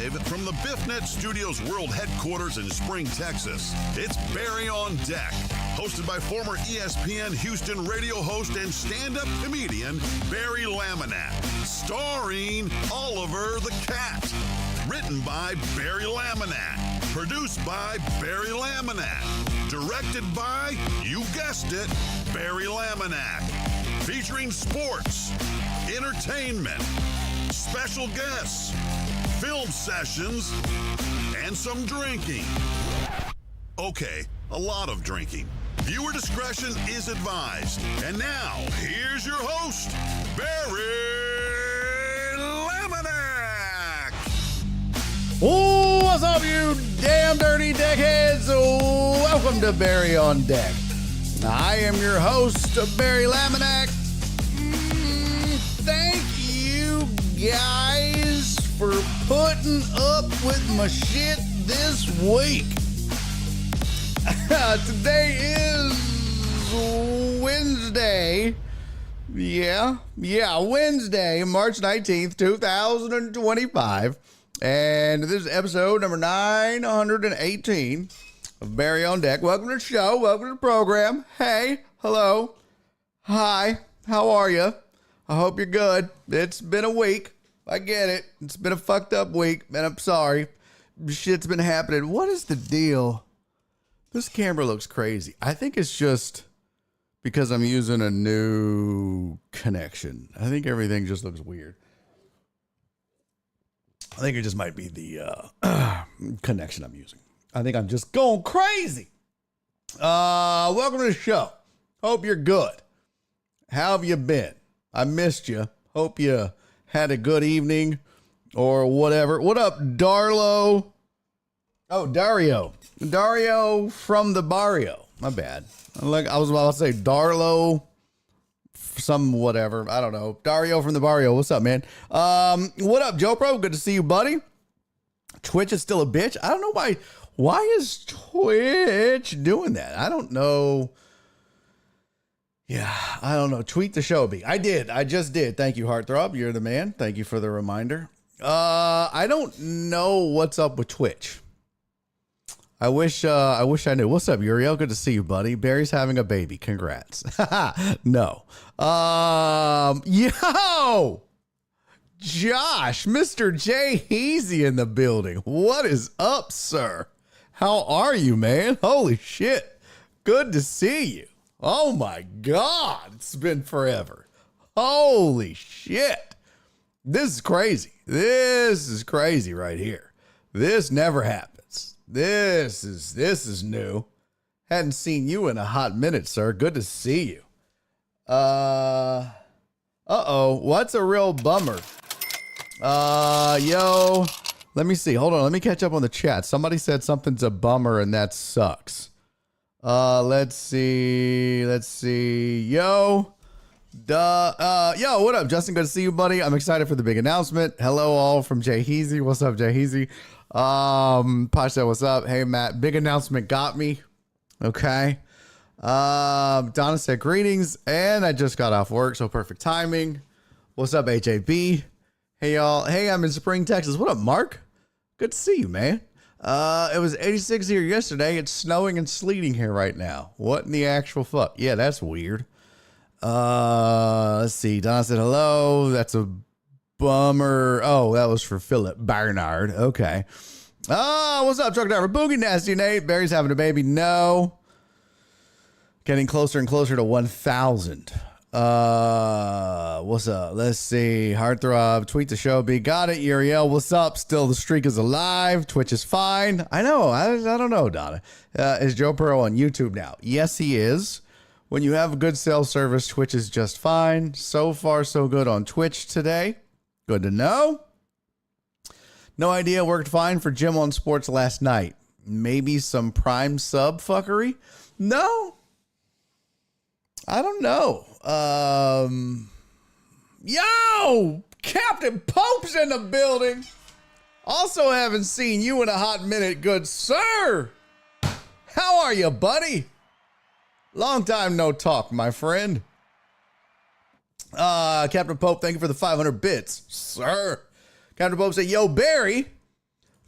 Live from the BiffNet Studios World Headquarters in Spring, Texas, it's Barry on Deck. Hosted by former ESPN Houston radio host and stand-up comedian Barry Laminack. Starring Oliver the Cat. Written by Barry Laminack. Produced by Barry Laminack. Directed by, you guessed it, Barry Laminack. Featuring sports, entertainment, special guests, film sessions, and some drinking. Okay, a lot of drinking. Viewer discretion is advised. And now, here's your host, Barry Laminack. Oh, what's up, you damn dirty deckheads? Welcome to Barry on Deck. I am your host, Barry Laminack. Thank you guys for putting up with my shit this week. Today is Wednesday. Wednesday, March 19th, 2025. And this is episode number 918 of Barry on Deck. Welcome to the show. Welcome to the program. Hey, hello. Hi, how are you? I hope you're good. It's been a week. I get it. It's been a fucked up week, and I'm sorry. Shit's been happening. What is the deal? This camera looks crazy. I think it's just because I'm using a new connection. I think everything just looks weird. I think it just might be the connection I'm using. I think I'm just going crazy. Welcome to the show. Hope you're good. How have you been? I missed you. Hope you had a good evening or whatever. What up, Darlo? Oh, Dario. Dario from the barrio. My bad. I was about to say Darlo, some whatever. I don't know. Dario from the barrio. What's up, man? What up, Joe Pro? Good to see you, buddy. Twitch is still a bitch. I don't know why. Why is Twitch doing that? I don't know. Yeah, I don't know. Tweet the show, B. I did. I just did. Thank you, Heartthrob. You're the man. Thank you for the reminder. I don't know what's up with Twitch. I wish I knew. What's up, Uriel? Good to see you, buddy. Barry's having a baby. Congrats. No. Yo! Josh, Mr. J Heezy in the building. What is up, sir? How are you, man? Holy shit. Good to see you. Oh my God. It's been forever. Holy shit. This is crazy. This is crazy right here. This never happens. This is new. Hadn't seen you in a hot minute, sir. Good to see you. What's a real bummer? Yo, let me see. Hold on. Let me catch up on the chat. Somebody said something's a bummer and that sucks. Let's see. Yo, what up, Justin? Good to see you, buddy. I'm excited for the big announcement. Hello, all from Jay Heezy. What's up, Jay Heezy? Posh said, what's up? Hey, Matt. Big announcement got me. Okay. Donna said, greetings, and I just got off work, so perfect timing. What's up, HAB? Hey, y'all. Hey, I'm in Spring, Texas. What up, Mark? Good to see you, man. It was 86 here yesterday. It's snowing and sleeting here right now. What in the actual fuck? Yeah, that's weird. Let's see. Donna said, hello. That's a bummer. Oh, that was for Philip Barnard. Okay. What's up, truck driver? Boogie Nasty Nate. Barry's having a baby. No. Getting closer and closer to 1,000. What's up? Let's see. Heartthrob, tweet the show. B, got it. Uriel, what's up? Still the streak is alive. Twitch is fine. I know. I don't know, Donna. Is Joe Pro on YouTube now? Yes, he is. When you have a good cell service, Twitch is just fine. So far, so good on Twitch today. Good to know. No idea. Worked fine for Jim on Sports last night. Maybe some Prime sub fuckery? No. I don't know. Yo, Captain Pope's in the building. Also haven't seen you in a hot minute, good sir. How are you, buddy? Long time no talk, my friend. Captain Pope, thank you for the 500 bits, sir. Captain Pope said, yo, Barry,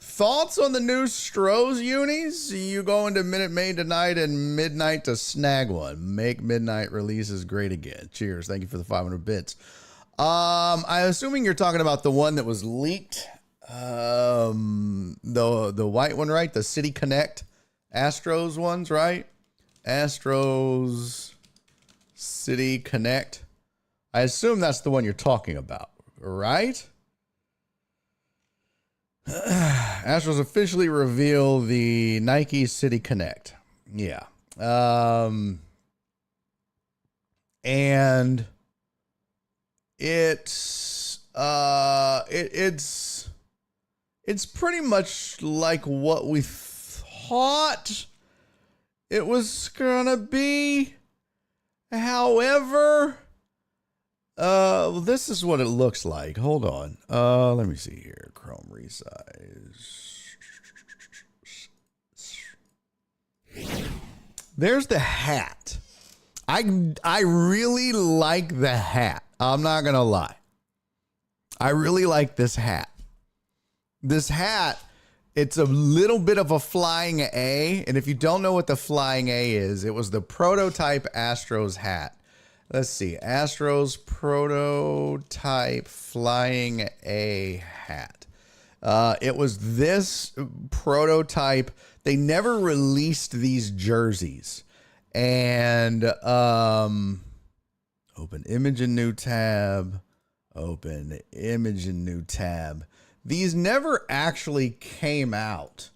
Thoughts on the new Stroh's unis? You going to Minute Maid tonight and midnight to snag one. Make midnight releases great again. Cheers. Thank you for the 500 bits. I'm assuming you're talking about the one that was leaked. The white one, right? The City Connect Astros ones, right? Astros City Connect. I assume that's the one you're talking about, right? Astros officially reveal the Nike City Connect. Yeah. And it's pretty much like what we thought it was gonna be. However, this is what it looks like. Hold on. Let me see here. Chrome resize. There's the hat. I really like the hat. I'm not gonna lie. I really like this hat. This hat, it's a little bit of a flying A. And if you don't know what the flying A is, it was the prototype Astros hat. Let's see. Astros prototype flying A hat. It was this prototype. They never released these jerseys. And open image in new tab. Open image in new tab. These never actually came out.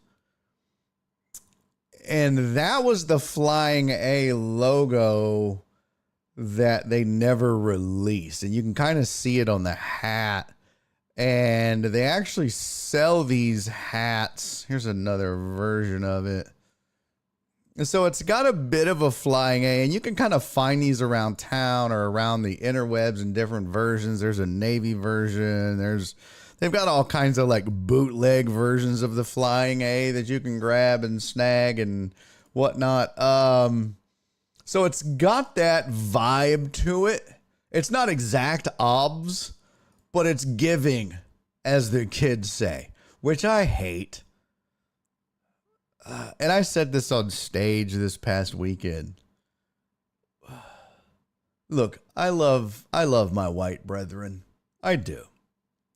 And that was the Flying A logo that they never released. And you can kind of see it on the hat. And they actually sell these hats. Here's another version of it. And so it's got a bit of a Flying A, and you can kind of find these around town or around the interwebs in different versions. There's a Navy version. They've got all kinds of like bootleg versions of the Flying A that you can grab and snag and whatnot. So it's got that vibe to it. It's not exact obs, but it's giving, as the kids say, which I hate. And I said this on stage this past weekend. Look, I love my white brethren. I do.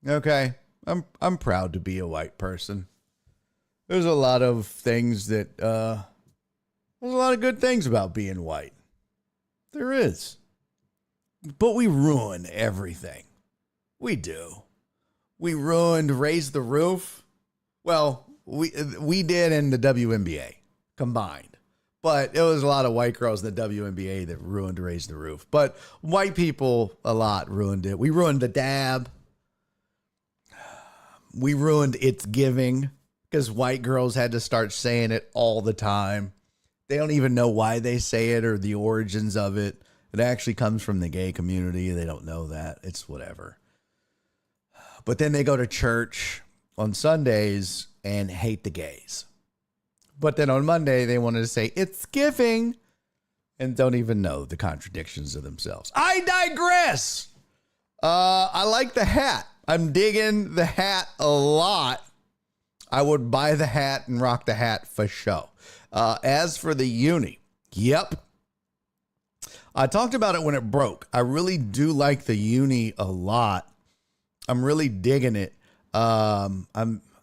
Okay? I'm proud to be a white person. There's a lot of things that there's a lot of good things about being white. There is. But we ruin everything. We do. We ruined Raise the Roof. Well, we did in the WNBA combined. But it was a lot of white girls in the WNBA that ruined Raise the Roof. But white people a lot ruined it. We ruined the dab. We ruined It's Giving because white girls had to start saying it all the time. They don't even know why they say it or the origins of it. It actually comes from the gay community. They don't know that. It's whatever. But then they go to church on Sundays and hate the gays. But then on Monday, they wanted to say, it's giving, and don't even know the contradictions of themselves. I digress. I like the hat. I'm digging the hat a lot. I would buy the hat and rock the hat for show. As for the uni, yep. I talked about it when it broke. I really do like the uni a lot. I'm really digging it. I'm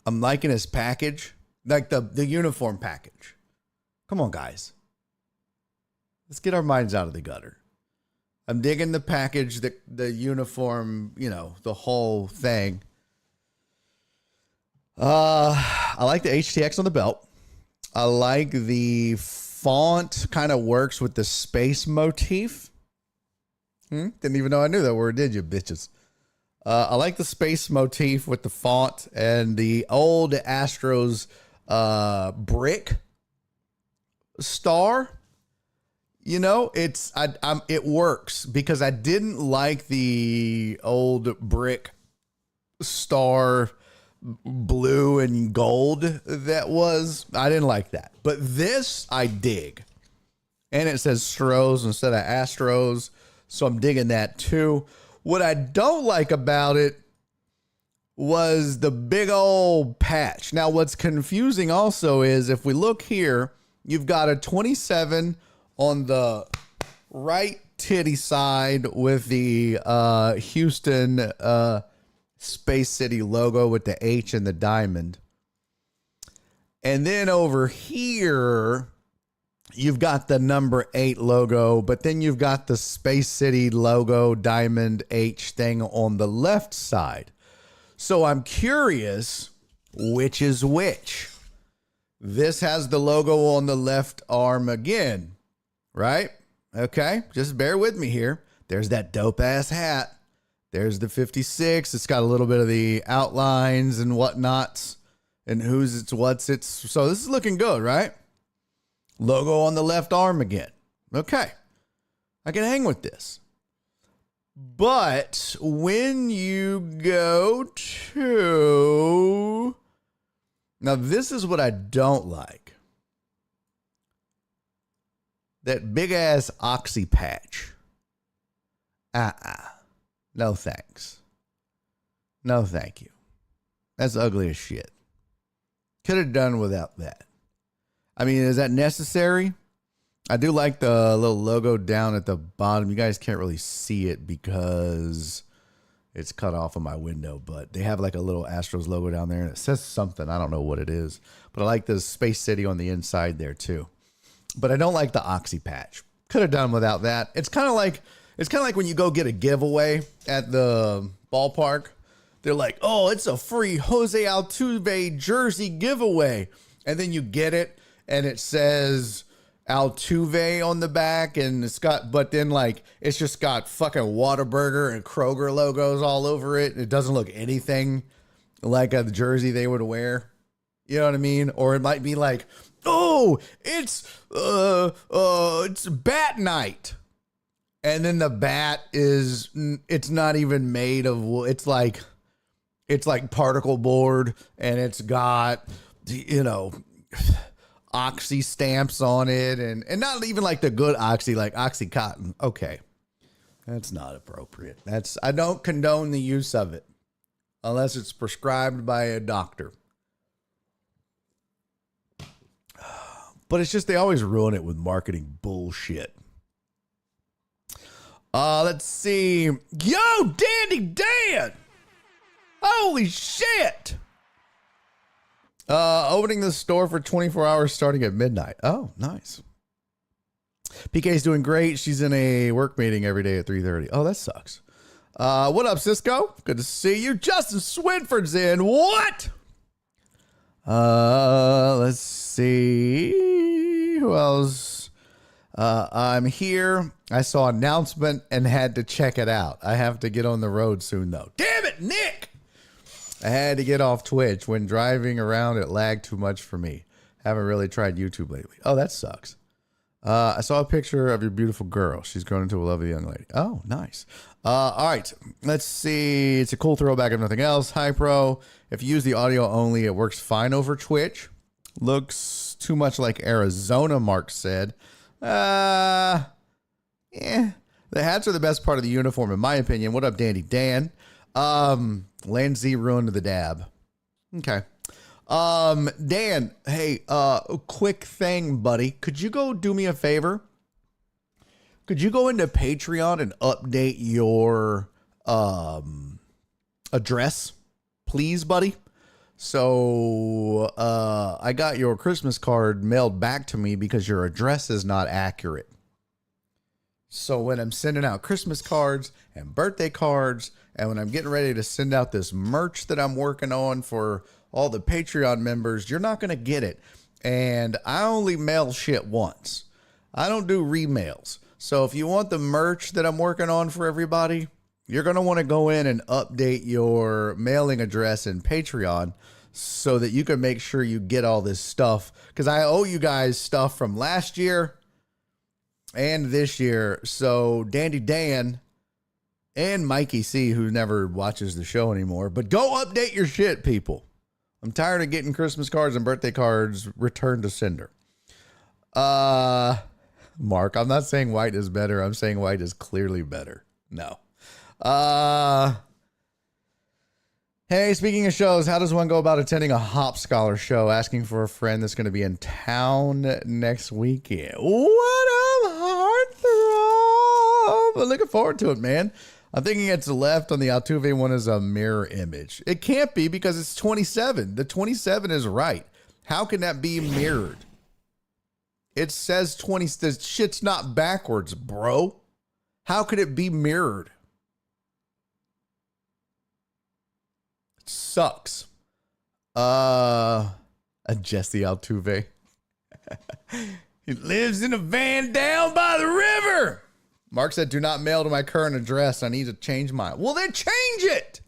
liking his package, like the uniform package. Come on, guys. Let's get our minds out of the gutter. I'm digging the package, the uniform, the whole thing. I like the HTX on the belt. I like the font kind of works with the space motif. Didn't even know I knew that word, did you, bitches? I like the space motif with the font and the old Astros brick star. It works because I didn't like the old brick star blue and gold I didn't like that. But this I dig. And it says Stros instead of Astros. So I'm digging that too. What I don't like about it, was the big old patch. Now, what's confusing also is if we look here, you've got a 27 on the right titty side with the Houston Space City logo with the H and the diamond. And then over here, you've got the number 8 logo, but then you've got the Space City logo, diamond H thing on the left side. So I'm curious, which is which? This has the logo on the left arm again, right? Okay, just bear with me here. There's that dope ass hat. There's the 56. It's got a little bit of the outlines and whatnots and whose it's, what's it's. So this is looking good, right? Logo on the left arm again. Okay, I can hang with this. But when you go to, now this is what I don't like. That big ass oxy patch. No thanks. No thank you. That's ugly as shit. Could have done without that. I mean, is that necessary? I do like the little logo down at the bottom. You guys can't really see it because it's cut off of my window, but they have like a little Astros logo down there and it says something. I don't know what it is, but I like the Space City on the inside there too. But I don't like the oxy patch. Could have done without that. It's kind of like when you go get a giveaway at the ballpark. They're like, "Oh, it's a free Jose Altuve jersey giveaway." And then you get it and it says Altuve on the back, and it's got, but then like it's just got fucking Whataburger and Kroger logos all over it. It doesn't look anything like a jersey they would wear. You know what I mean? Or it might be like, "Oh, it's bat night." And then the bat is, it's not even made of wood. It's like particle board, and it's got, you know, Oxy stamps on it, and not even like the good Oxy, like Oxycontin. Okay, that's not appropriate. I don't condone the use of it unless it's prescribed by a doctor. But it's just, they always ruin it with marketing bullshit. Let's see. Yo, Dandy Dan! Holy shit! Opening the store for 24 hours starting at midnight. Oh, nice. PK's doing great. She's in a work meeting every day at 3:30. Oh, that sucks. What up, Cisco? Good to see you. Justin Swinford's in. What? Let's see. Who else? I'm here. I saw an announcement and had to check it out. I have to get on the road soon, though. Damn it, Nick! I had to get off Twitch. When driving around, it lagged too much for me. Haven't really tried YouTube lately. Oh, that sucks. I saw a picture of your beautiful girl. She's grown into a lovely young lady. Oh, nice. All right. Let's see. It's a cool throwback if nothing else. Hi, Pro. If you use the audio only, it works fine over Twitch. Looks too much like Arizona, Mark said. The hats are the best part of the uniform, in my opinion. What up, Dandy Dan? Land Z ruined the dab. Okay. Dan, hey, quick thing, buddy. Could you go do me a favor? Could you go into Patreon and update your address, please, buddy? So I got your Christmas card mailed back to me because your address is not accurate. So when I'm sending out Christmas cards and birthday cards, and when I'm getting ready to send out this merch that I'm working on for all the Patreon members, you're not going to get it. And I only mail shit once. I don't do remails. So if you want the merch that I'm working on for everybody, you're going to want to go in and update your mailing address in Patreon so that you can make sure you get all this stuff. Because I owe you guys stuff from last year and this year. So Dandy Dan and Mikey C, who never watches the show anymore, but go update your shit, people. I'm tired of getting Christmas cards and birthday cards returned to sender. Mark, I'm not saying white is better. I'm saying white is clearly better. No. Hey, speaking of shows, how does one go about attending a Hop Scholar show? Asking for a friend that's going to be in town next weekend. What up, heartthrob? I'm looking forward to it, man. I'm thinking it's left on the Altuve one is a mirror image. It can't be because it's 27. The 27 is right. How can that be mirrored? It says 20. The shit's not backwards, bro. How could it be mirrored? It sucks. Jesse Altuve. He lives in a van down by the river. Mark said, do not mail to my current address. I need to change mine. Well, then change it.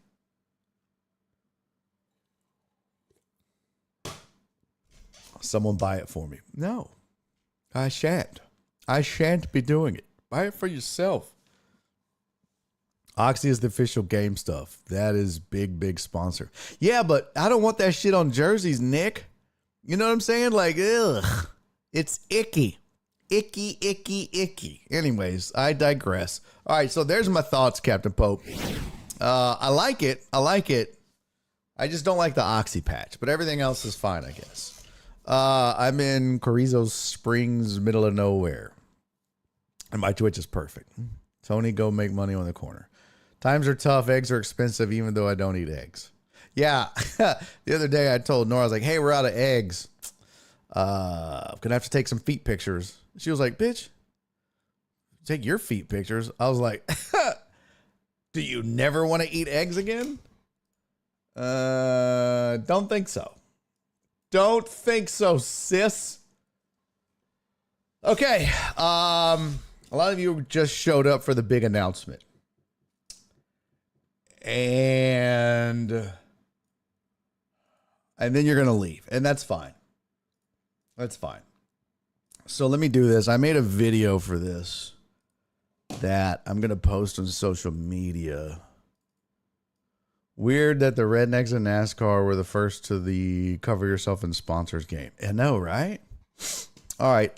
Someone buy it for me. No, I shan't. I shan't be doing it. Buy it for yourself. Oxy is the official game stuff. That is big sponsor. Yeah, but I don't want that shit on jerseys, Nick. You know what I'm saying? Like, ugh. It's icky. Icky. Anyways, I digress. All right, so there's my thoughts, Captain Pope. I like it. I just don't like the Oxy patch, but everything else is fine, I guess. I'm in Carrizo Springs, middle of nowhere. And my Twitch is perfect. Tony, go make money on the corner. Times are tough. Eggs are expensive, even though I don't eat eggs. Yeah. The other day I told Nora, I was like, hey, we're out of eggs. I'm going to have to take some feet pictures. She was like, bitch, take your feet pictures. I was like, do you never want to eat eggs again? Don't think so. Don't think so, sis. Okay. A lot of you just showed up for the big announcement. And then you're going to leave. And that's fine. That's fine. So let me do this. I made a video for this that I'm going to post on social media. Weird that the Rednecks in NASCAR were the first to the cover yourself in sponsors game. I know, right? All right.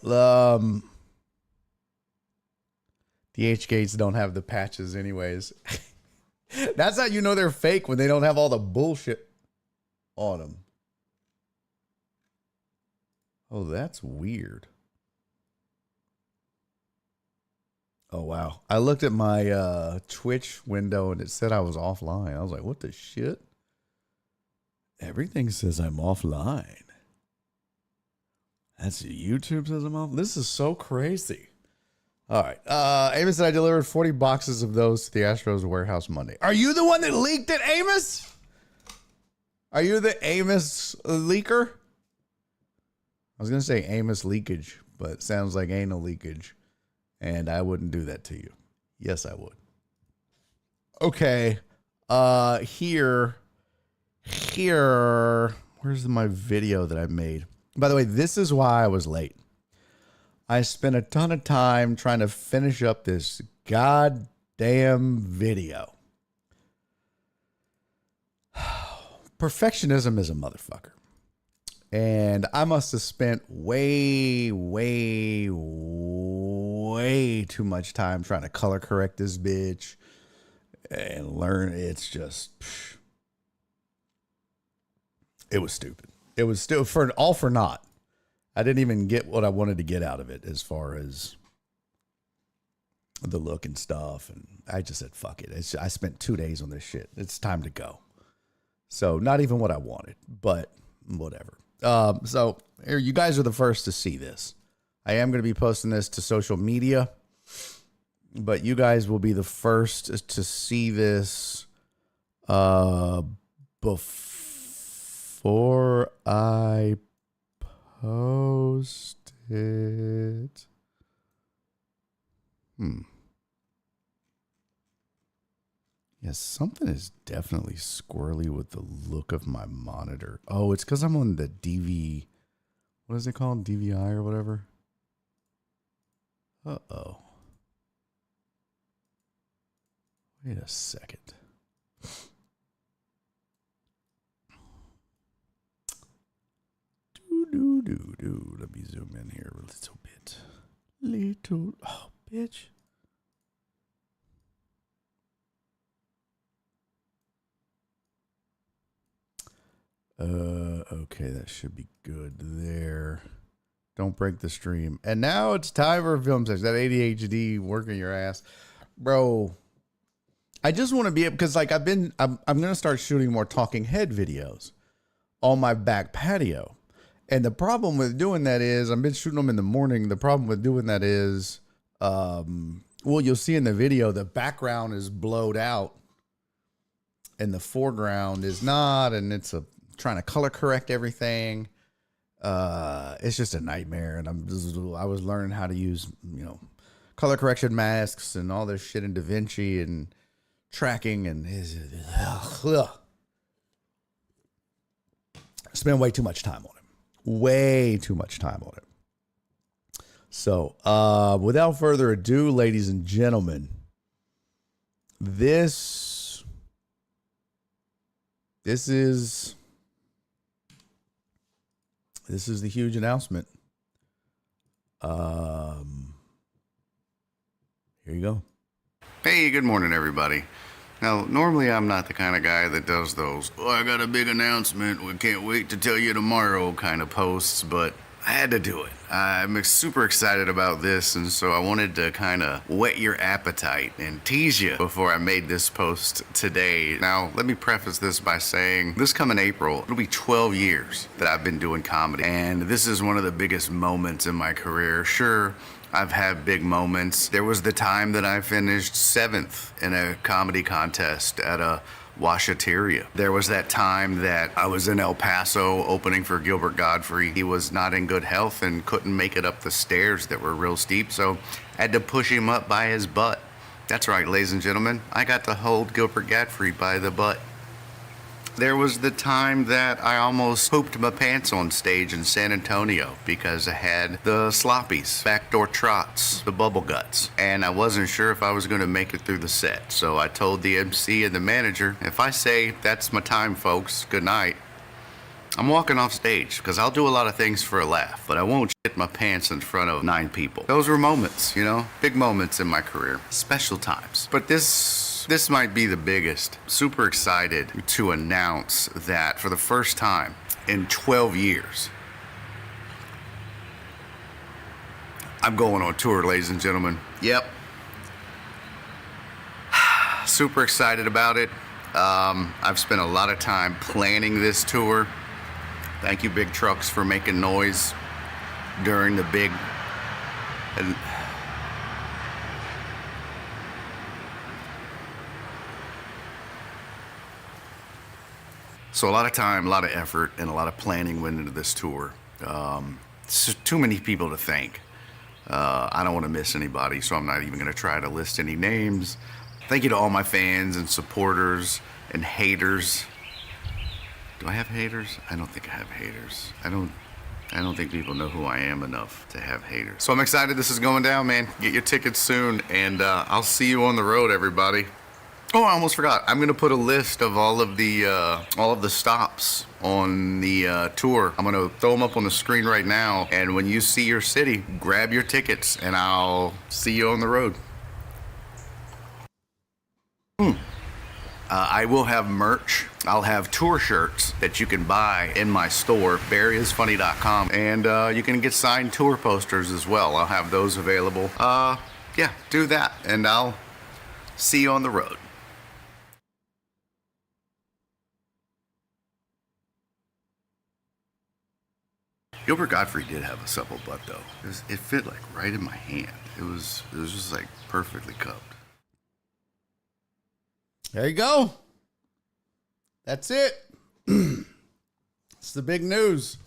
DH gates don't have the patches anyways. That's how you know they're fake, when they don't have all the bullshit on them. Oh, that's weird. Oh, wow. I looked at my Twitch window and it said I was offline. I was like, what the shit? Everything says I'm offline. That's YouTube says I'm off. This is so crazy. All right. Amos said I delivered 40 boxes of those to the Astros warehouse Monday. Are you the one that leaked it, Amos? Are you the Amos leaker? I was going to say Amos leakage, but it sounds like anal leakage. And I wouldn't do that to you. Yes, I would. Okay. Here. Where's my video that I made? By the way, this is why I was late. I spent a ton of time trying to finish up this goddamn video. Perfectionism is a motherfucker. And I must have spent way too much time trying to color correct this bitch and learn. It's just, it was stupid. It was still for naught. I didn't even get what I wanted to get out of it as far as the look and stuff. And I just said, fuck it. I spent 2 days on this shit. It's time to go. So not even what I wanted, but whatever. So here, you guys are the first to see this. I am going to be posting this to social media, but you guys will be the first to see this before I post it. Yes, something is definitely squirrely with the look of my monitor. Oh, it's because I'm on the DV. What is it called? DVI or whatever? Uh-oh. Wait a second. Let me zoom in here a little bit. Oh, bitch. Okay, that should be good there. Don't break the stream. And now it's time for film sex. That ADHD working your ass, bro. I just want to be, because like I'm gonna start shooting more talking head videos on my back patio. And the problem with doing that is I've been shooting them in the morning. The problem with doing that is, well, you'll see in the video, the background is blowed out and the foreground is not, and it's trying to color correct everything. It's just a nightmare. And I was learning how to use, color correction masks and all this shit in DaVinci and tracking, and spend way too much time on it. Way too much time on it. So, without further ado, ladies and gentlemen, this is the huge announcement. Here you go. Hey, good morning, everybody. Now, normally I'm not the kind of guy that does those, oh, I got a big announcement, we can't wait to tell you tomorrow kind of posts, but I had to do it. I'm super excited about this, and so I wanted to kind of whet your appetite and tease you before I made this post today. Now, let me preface this by saying this coming April, it'll be 12 years that I've been doing comedy, and this is one of the biggest moments in my career. Sure, I've had big moments. There was the time that I finished 7th in a comedy contest at a Washateria. There was that time that I was in El Paso opening for Gilbert Gottfried. He was not in good health and couldn't make it up the stairs that were real steep, so I had to push him up by his butt. That's right, ladies and gentlemen, I got to hold Gilbert Gottfried by the butt. There was the time that I almost pooped my pants on stage in San Antonio because I had the sloppies, backdoor trots, the bubble guts, and I wasn't sure if I was going to make it through the set. So I told the MC and the manager, if I say that's my time, folks, good night, I'm walking off stage because I'll do a lot of things for a laugh, but I won't shit my pants in front of 9 people. Those were moments, big moments in my career, special times. But this might be the biggest. Super excited to announce that for the first time in 12 years, I'm going on tour, ladies and gentlemen. Yep. Super excited about it. I've spent a lot of time planning this tour. Thank you, Big Trucks, for making noise during the big... So a lot of time, a lot of effort, and a lot of planning went into this tour. It's just too many people to thank. I don't want to miss anybody, so I'm not even going to try to list any names. Thank you to all my fans and supporters and haters. Do I have haters? I don't think I have haters. I don't think people know who I am enough to have haters. So I'm excited this is going down, man. Get your tickets soon, and I'll see you on the road, everybody. Oh, I almost forgot. I'm gonna put a list of all of the stops on the tour. I'm gonna throw them up on the screen right now, and when you see your city, grab your tickets, and I'll see you on the road. I will have merch. I'll have tour shirts that you can buy in my store, barryisfunny.com, and you can get signed tour posters as well. I'll have those available. Yeah, do that, and I'll see you on the road. Gilbert Gottfried did have a supple butt, though. It fit like right in my hand. It was just like perfectly cupped. There you go. That's it. It's the big news.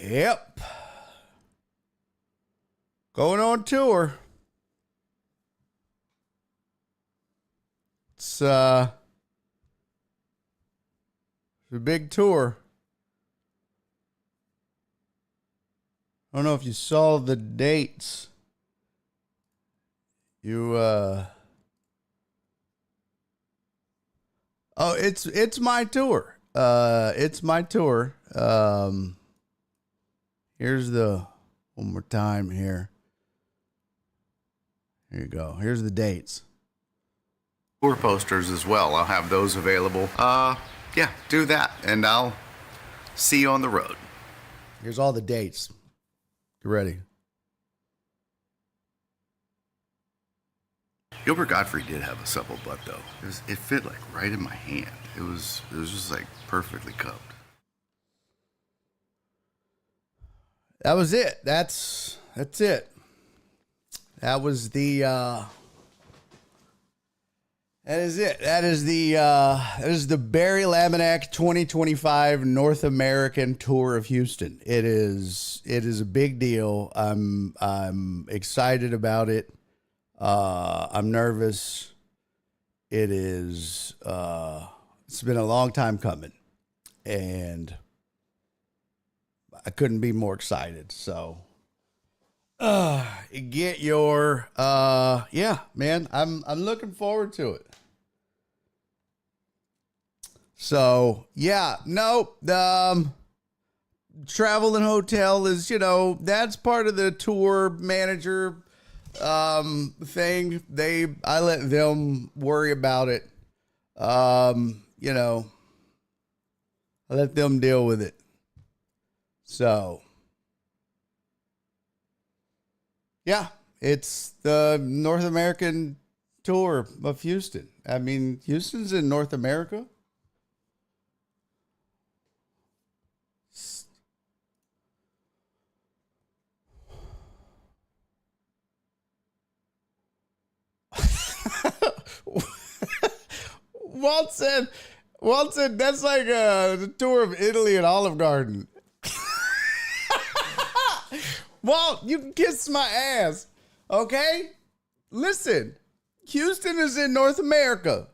Yep. Going on tour. It's a big tour. I don't know if you saw the dates. Oh, it's my tour. It's my tour. Here's the one more time here. Here you go. Here's the dates. Tour posters as well. I'll have those available. yeah, do that, and I'll see you on the road. Here's all the dates. You ready? Gilbert Godfrey did have a supple butt, though. It fit like right in my hand. It was just like perfectly cupped. That was it. That's it. That was the that is it. That is the Barry Laminack 2025 North American Tour of Houston. It is a big deal. I'm excited about it. I'm nervous. It's been a long time coming, and I couldn't be more excited. So, get your, yeah, man, I'm looking forward to it. So, yeah, nope. Travel and hotel is, that's part of the tour manager, thing. I let them worry about it. I let them deal with it. So, yeah, it's the North American Tour of Houston. I mean, Houston's in North America. Walt said that's like the tour of Italy and Olive Garden. Walt, you can kiss my ass, okay? Listen, Houston is in North America.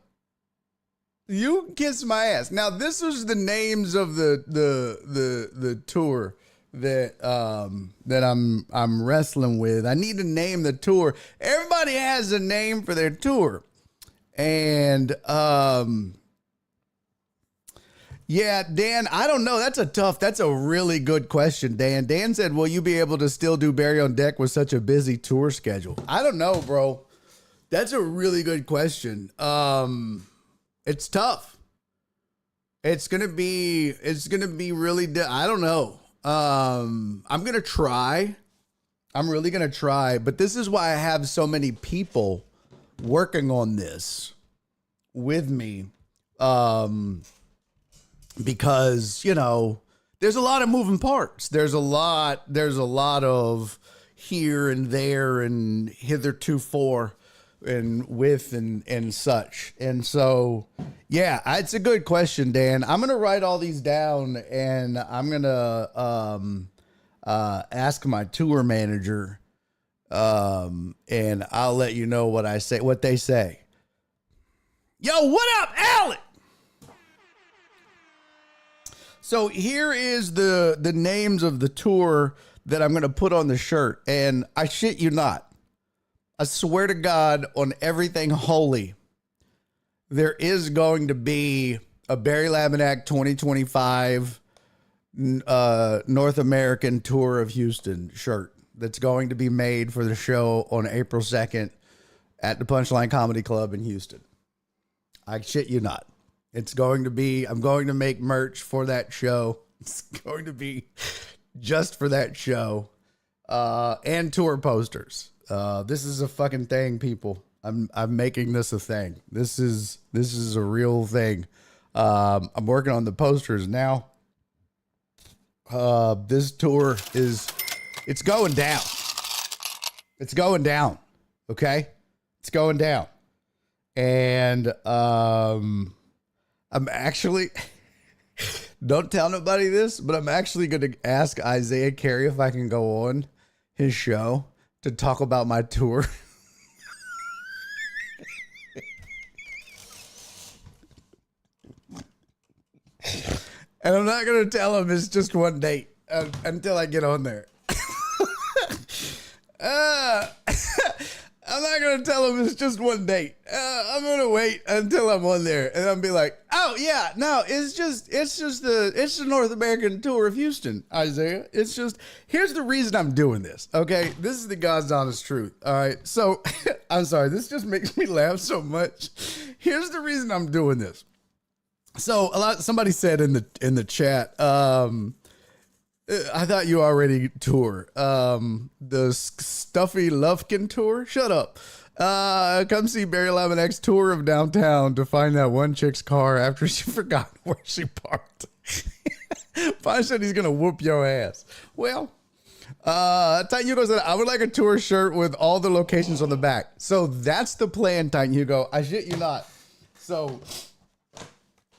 You can kiss my ass. Now, this was the names of the tour that I'm wrestling with. I need to name the tour. Everybody has a name for their tour. And yeah, Dan, I don't know. That's a really good question, Dan. Dan said, will you be able to still do Barry on Deck with such a busy tour schedule? I don't know, bro. That's a really good question. It's tough. It's gonna be really, I don't know. I'm going to try. I'm really going to try, but this is why I have so many people working on this with me. Because, there's a lot of moving parts. There's a lot of here and there and hitherto and with and such. And so, yeah, it's a good question, Dan. I'm going to write all these down, and I'm going to ask my tour manager, and I'll let you know what they say. Yo, what up, Alec? So here is the names of the tour that I'm going to put on the shirt, and I shit you not. I swear to God on everything holy, there is going to be a Barry Laminack 2025 North American Tour of Houston shirt that's going to be made for the show on April 2nd at the Punchline Comedy Club in Houston. I shit you not. I'm going to make merch for that show. It's going to be just for that show, and tour posters. This is a fucking thing, people. I'm making this a thing. This is a real thing. I'm working on the posters now. This tour it's going down. It's going down. Okay. It's going down. And, I'm actually, don't tell nobody this, but I'm actually going to ask Isaiah Carey if I can go on his show to talk about my tour. And I'm not going to tell him it's just one date until I get on there. I'm not going to tell him it's just one date. I'm going to wait until I'm on there, and I'll be like, oh yeah, no, it's the North American Tour of Houston, Isaiah. Here's the reason I'm doing this. Okay. This is the God's honest truth. All right. So I'm sorry. This just makes me laugh so much. Here's the reason I'm doing this. So somebody said in the chat, I thought you already tour. The Stuffy Lufkin tour? Shut up. Come see Barry Laminak's tour of downtown to find that one chick's car after she forgot where she parked. Pine said he's going to whoop your ass. Well, Titan Hugo said, I would like a tour shirt with all the locations on the back. So that's the plan, Titan Hugo. I shit you not. So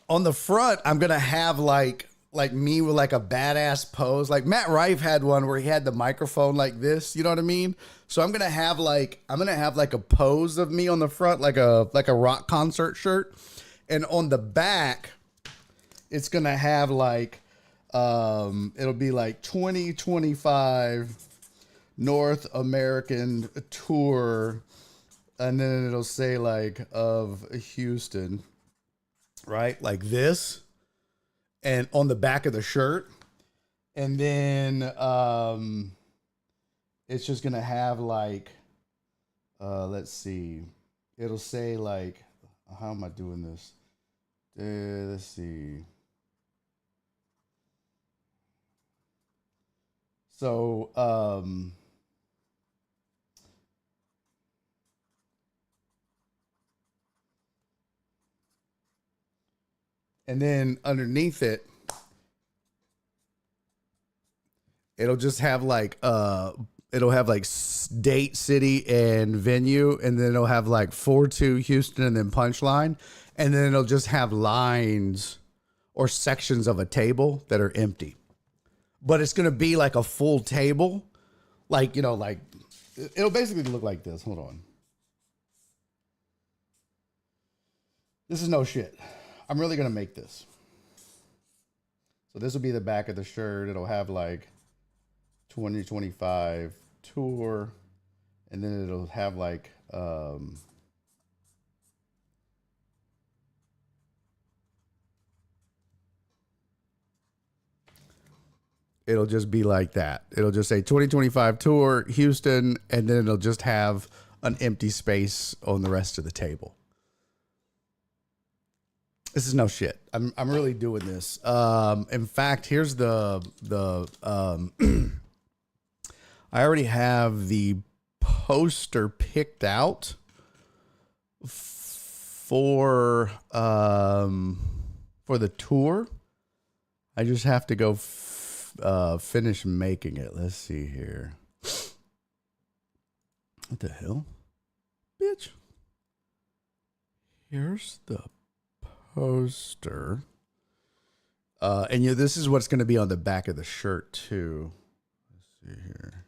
on the front, I'm going to have like me with like a badass pose. Like Matt Rife had one where he had the microphone like this, you know what I mean? So I'm going to have like a pose of me on the front, like a rock concert shirt. And on the back, it's going to have like, it'll be like 2025 North American tour. And then it'll say like of Houston, right? Like this. And on the back of the shirt. And then it's just going to have like, let's see. It'll say like, how am I doing this? Let's see. So, and then underneath it, it'll just have like date, city, and venue, and then it'll have like 4-2 Houston and then punchline, and then it'll just have lines or sections of a table that are empty. But it's gonna be like a full table, like, you know, like it'll basically look like this. Hold on. This is no shit. I'm really going to make this. So this will be the back of the shirt. It'll have like 2025 tour. And then it'll have like, it'll just be like that. It'll just say 2025 tour, Houston. And then it'll just have an empty space on the rest of the table. This is no shit. I'm really doing this. In fact, here's the I already have the poster picked out for the tour. I just have to go finish making it. Let's see here. What the hell? Bitch. Here's the poster. And this is what's going to be on the back of the shirt too. Let's see here.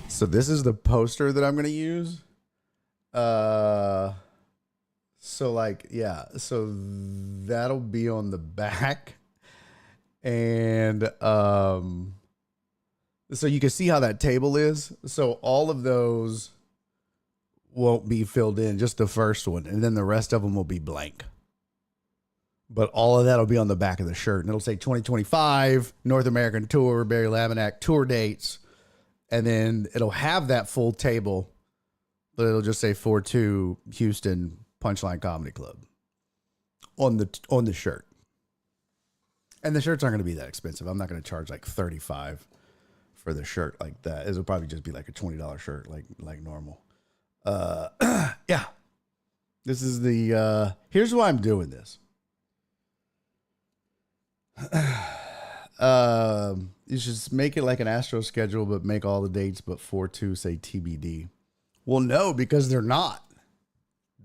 So this is the poster that I'm going to use. So like, yeah, so that'll be on the back. And, so you can see how that table is. So all of those won't be filled in, just the first one. And then the rest of them will be blank. But all of that will be on the back of the shirt. And it'll say 2025 North American Tour, Barry Laminack tour dates. And then it'll have that full table, but it'll just say 4-2 Houston Punchline Comedy Club on the shirt. And the shirts aren't going to be that expensive. I'm not going to charge like $35 for the shirt like that. It'll probably just be like a $20 shirt, like normal. Yeah. This is the, here's why I'm doing this. You should make it like an Astro schedule, but make all the dates but 4-2 say TBD. Well, no, because they're not.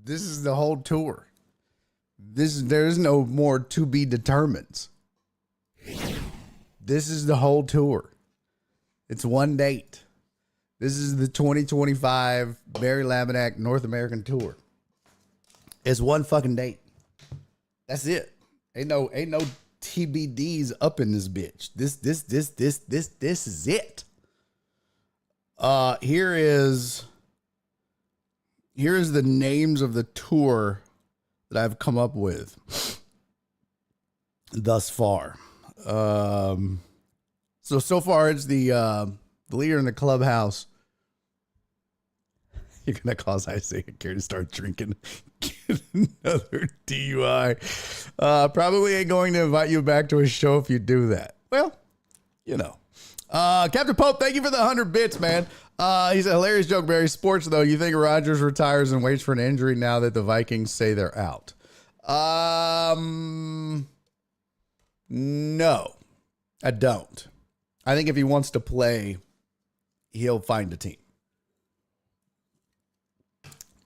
This is the whole tour. There's no more to be determined. This is the whole tour. It's one date. This is the 2025 Barry Laminack North American Tour. It's one fucking date. That's it. Ain't no TBDs up in this bitch. This is it. Here is the names of the tour that I've come up with thus far. So far it's the Leader in the Clubhouse You're going to cause Isaiah Care to start drinking. Get another DUI. Probably ain't going to invite you back to his show if you do that. Well, you know. Captain Pope, thank you for the 100 bits, man. He's a hilarious joke, Barry. Sports, though. You think Rodgers retires and waits for an injury now that the Vikings say they're out? No, I don't. I think if he wants to play, he'll find a team.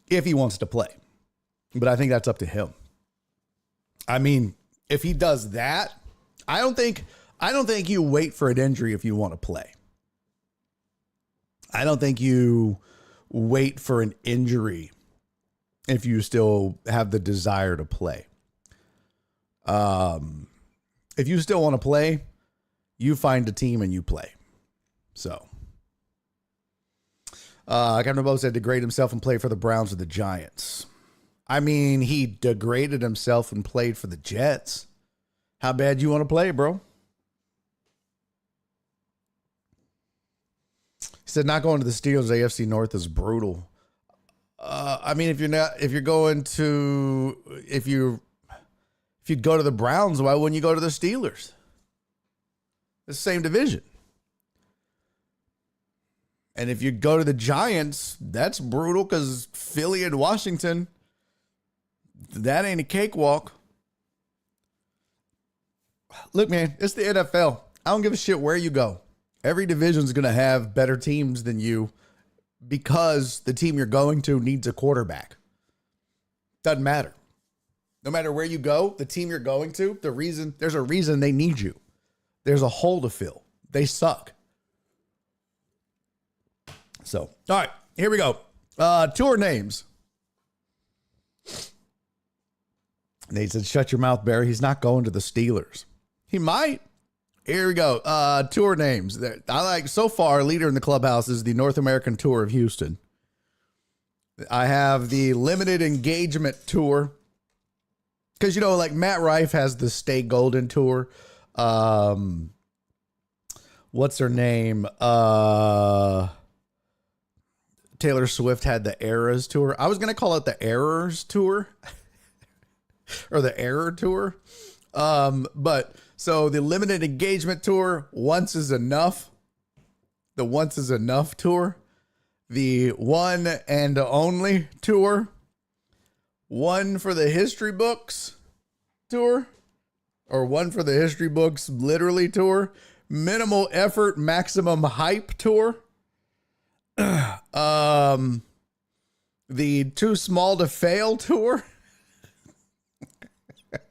If he wants to play. But I think that's up to him. I mean, if he does that, I don't think you wait for an injury if you want to play. I don't think you wait for an injury if you still have the desire to play. If you still want to play, you find a team and you play. So, Captain Bo said degrade himself and play for the Browns or the Giants. I mean, he degraded himself and played for the Jets. How bad you want to play, bro? He said not going to the Steelers, AFC North is brutal. I mean, if you'd go to the Browns, why wouldn't you go to the Steelers? The same division. And if you go to the Giants, that's brutal because Philly and Washington, that ain't a cakewalk. Look, man, it's the NFL. I don't give a shit where you go. Every division's going to have better teams than you because the team you're going to needs a quarterback. Doesn't matter. No matter where you go, the team you're going to, there's a reason they need you. There's a hole to fill. They suck. So, all right, here we go. Tour names. Nate said, shut your mouth, Barry. He's not going to the Steelers. He might. Here we go. Tour names. I like, so far, leader in the clubhouse is the North American Tour of Houston. I have the Limited Engagement Tour. Because, you know, like Matt Rife has the Stay Golden Tour. What's her name? Taylor Swift had the Eras Tour. I was going to call it the Errors Tour. Or the Error Tour. But so the Limited Engagement Tour, Once Is Enough. The Once Is Enough Tour. The One and Only Tour. One for the History Books Tour. Or One for the History Books Literally Tour. Minimal Effort, Maximum Hype Tour. The Too Small to Fail Tour.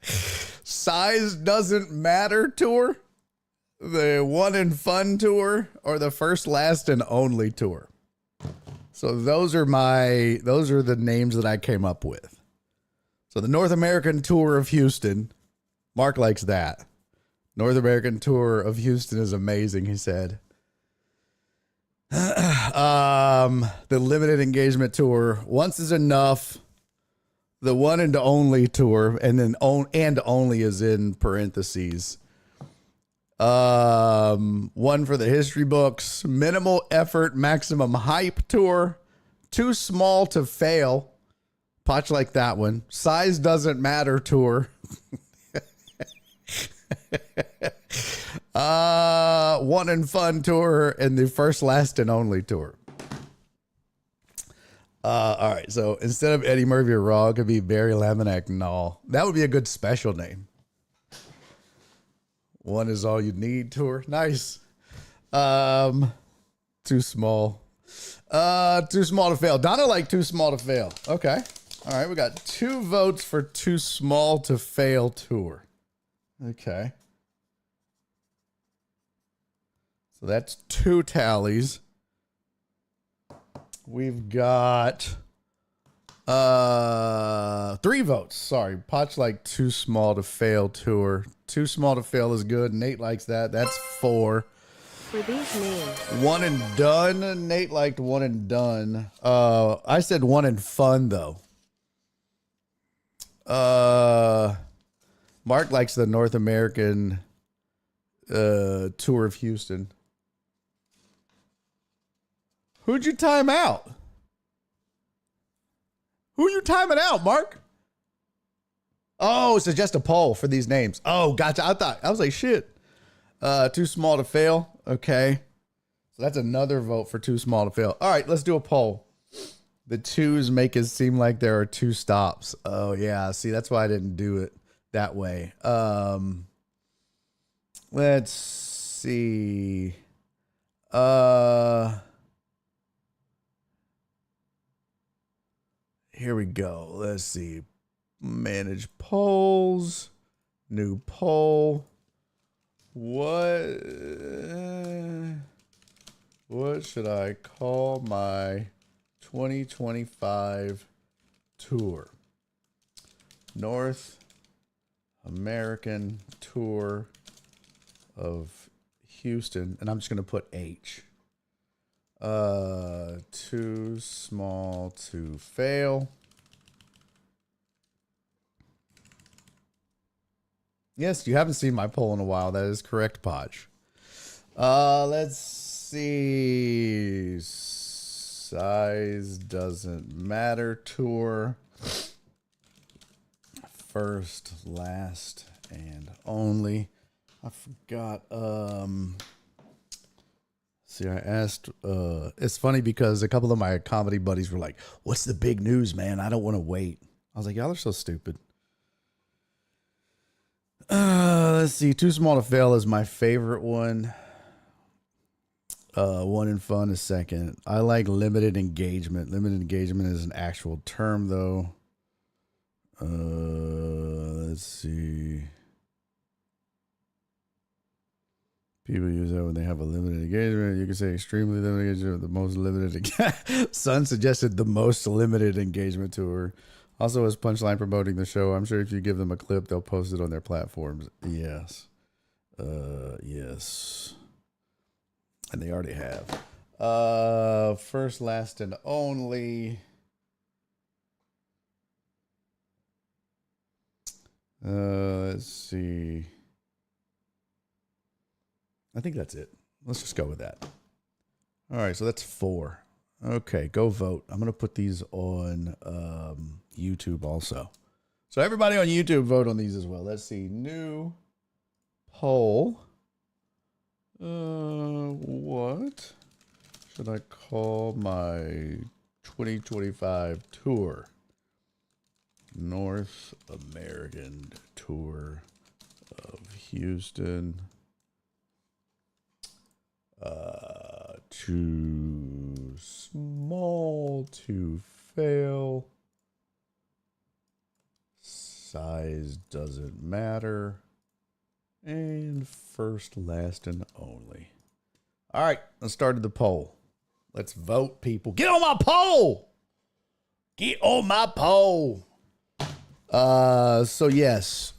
Size Doesn't Matter Tour. The One and Fun Tour. Or the First, Last, and Only Tour. So those are the names that I came up with. So the North American Tour of Houston. Mark likes that. North American Tour of Houston is amazing, he said. The Limited Engagement Tour, Once Is Enough. The One and Only Tour, and then and only is in parentheses. One for the History Books, Minimal Effort, Maximum Hype Tour, Too Small to Fail. Potch like that one. Size Doesn't Matter Tour. One and Fun Tour, and the First, Last, and Only Tour. All right, so instead of Eddie Murphy or Raw, it could be Barry Laminack Null. That would be a good special name. One Is All You Need Tour. Nice. Too small. Too Small to Fail. Donna liked Too Small to Fail. Okay. All right, we got 2 votes for Too Small to Fail Tour. Okay. So that's 2 tallies. We've got 3 votes. Sorry. Potch like Too Small to Fail Tour. Too Small to Fail is good. Nate likes that. That's 4. For these names. One and Done. Nate liked One and Done. I said One and Fun though. Mark likes the North American Tour of Houston. Who'd you time out? Who are you timing out, Mark? Oh, so just a poll for these names. Oh, gotcha. I was like, shit. Too small to fail. Okay. So that's another vote for too small to fail. All right, let's do a poll. The twos make it seem like there are two stops. Oh yeah. See, that's why I didn't do it that way. Let's see. Here we go. Let's see. Manage polls. New poll. What should I call my 2025 tour? North American Tour of Houston, and I'm just gonna put H. Too small to fail. Yes, you haven't seen my poll in a while. That is correct, Podge. Let's see. Size doesn't matter. Tour. First, last, and only. I forgot. See, I asked. It's funny because a couple of my comedy buddies were like, "What's the big news, man? I don't want to wait." I was like, "Y'all are so stupid." Let's see. Too small to fail is my favorite one. One in fun is second. I like limited engagement. Limited engagement is an actual term, though. Let's see. People use that when they have a limited engagement. You can say extremely limited engagement, the most limited. Sun suggested the most limited engagement tour. Also, as Punchline promoting the show, I'm sure if you give them a clip, they'll post it on their platforms. Yes. Yes. And they already have. First, last, and only. Let's see. I think that's it. Let's just go with that. All right, so that's 4. Okay, go vote. I'm going to put these on YouTube also. So everybody on YouTube, vote on these as well. Let's see. New poll. What should I call my 2025 tour? North American Tour of Houston. Too small to fail. Size doesn't matter. And first, last, and only. All right, let's start the poll. Let's vote, people. Get on my poll. Get on my poll. So yes.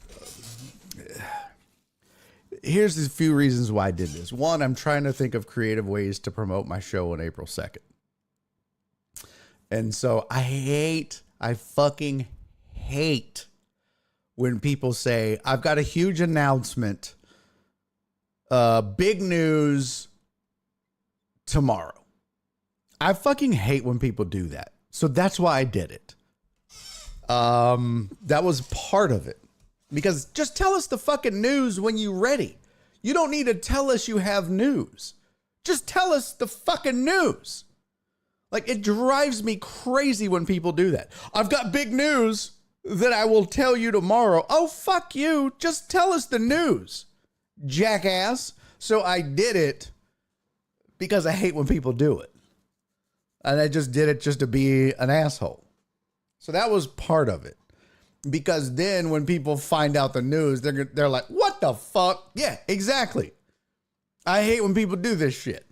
Here's a few reasons why I did this. One, I'm trying to think of creative ways to promote my show on April 2nd. And so I fucking hate when people say, I've got a huge announcement, big news tomorrow. I fucking hate when people do that. So that's why I did it. That was part of it. Because just tell us the fucking news when you're ready. You don't need to tell us you have news. Just tell us the fucking news. Like, it drives me crazy when people do that. I've got big news that I will tell you tomorrow. Oh, fuck you. Just tell us the news, jackass. So I did it because I hate when people do it. And I just did it just to be an asshole. So that was part of it. Because then when people find out the news, they're like, what the fuck? Yeah, exactly. I hate when people do this shit.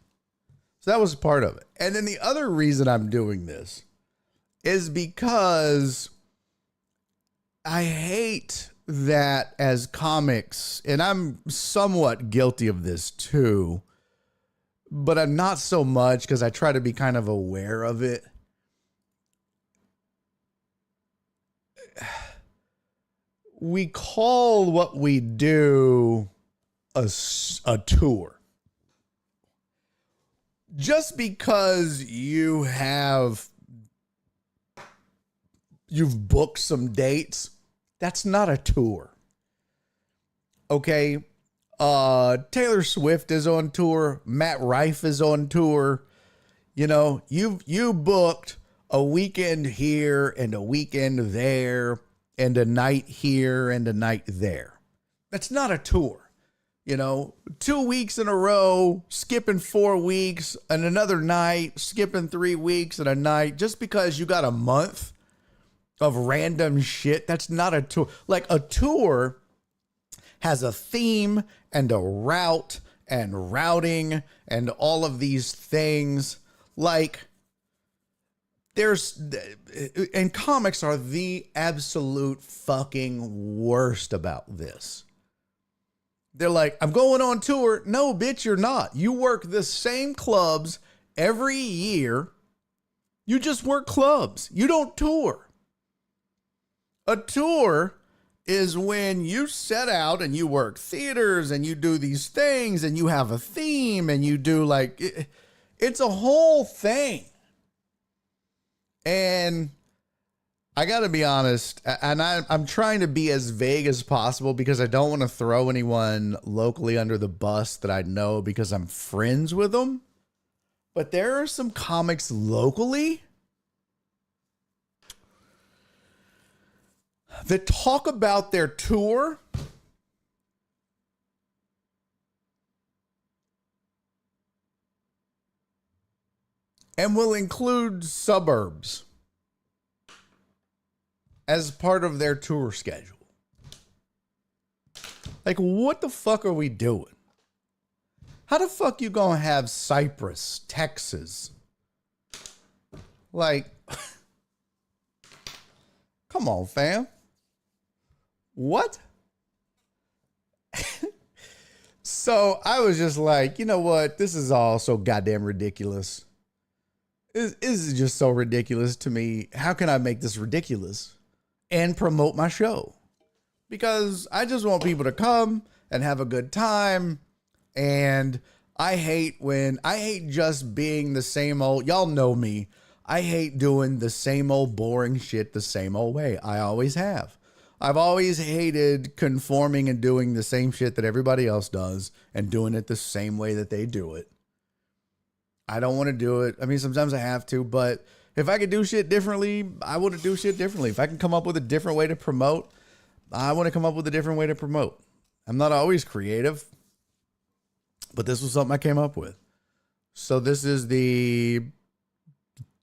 So that was part of it. And then the other reason I'm doing this is because I hate that as comics, and I'm somewhat guilty of this too, but I'm not so much because I try to be kind of aware of it. We call what we do a tour. Just because you have you've booked some dates. That's not a tour. Okay. Taylor Swift is on tour. Matt Rife is on tour. You know, you booked a weekend here and a weekend there and a night here and a night there. That's not a tour. You know, 2 weeks in a row, skipping 4 weeks and another night, skipping 3 weeks and a night just because you got a month of random shit. That's not a tour. Like a tour has a theme and a route and routing and all of these things. Like and comics are the absolute fucking worst about this. They're like, I'm going on tour. No, bitch, you're not. You work the same clubs every year. You just work clubs. You don't tour. A tour is when you set out and you work theaters and you do these things and you have a theme and you do like, it's a whole thing. And I got to be honest, and I'm trying to be as vague as possible because I don't want to throw anyone locally under the bus that I know because I'm friends with them. But there are some comics locally that talk about their tour and will include suburbs as part of their tour schedule. Like, what the fuck are we doing? How the fuck you gonna have Cypress, Texas? Like, come on, fam. What? So I was just like, you know what? This is all so goddamn ridiculous. This is just so ridiculous to me. How can I make this ridiculous and promote my show? Because I just want people to come and have a good time. And I hate just being the same old, y'all know me. I hate doing the same old boring shit the same old way. I always have. I've always hated conforming and doing the same shit that everybody else does and doing it the same way that they do it. I don't want to do it. I mean, sometimes I have to, but if I could do shit differently, I want to do shit differently. If I can come up with a different way to promote, I want to come up with a different way to promote. I'm not always creative, but this was something I came up with. So this is the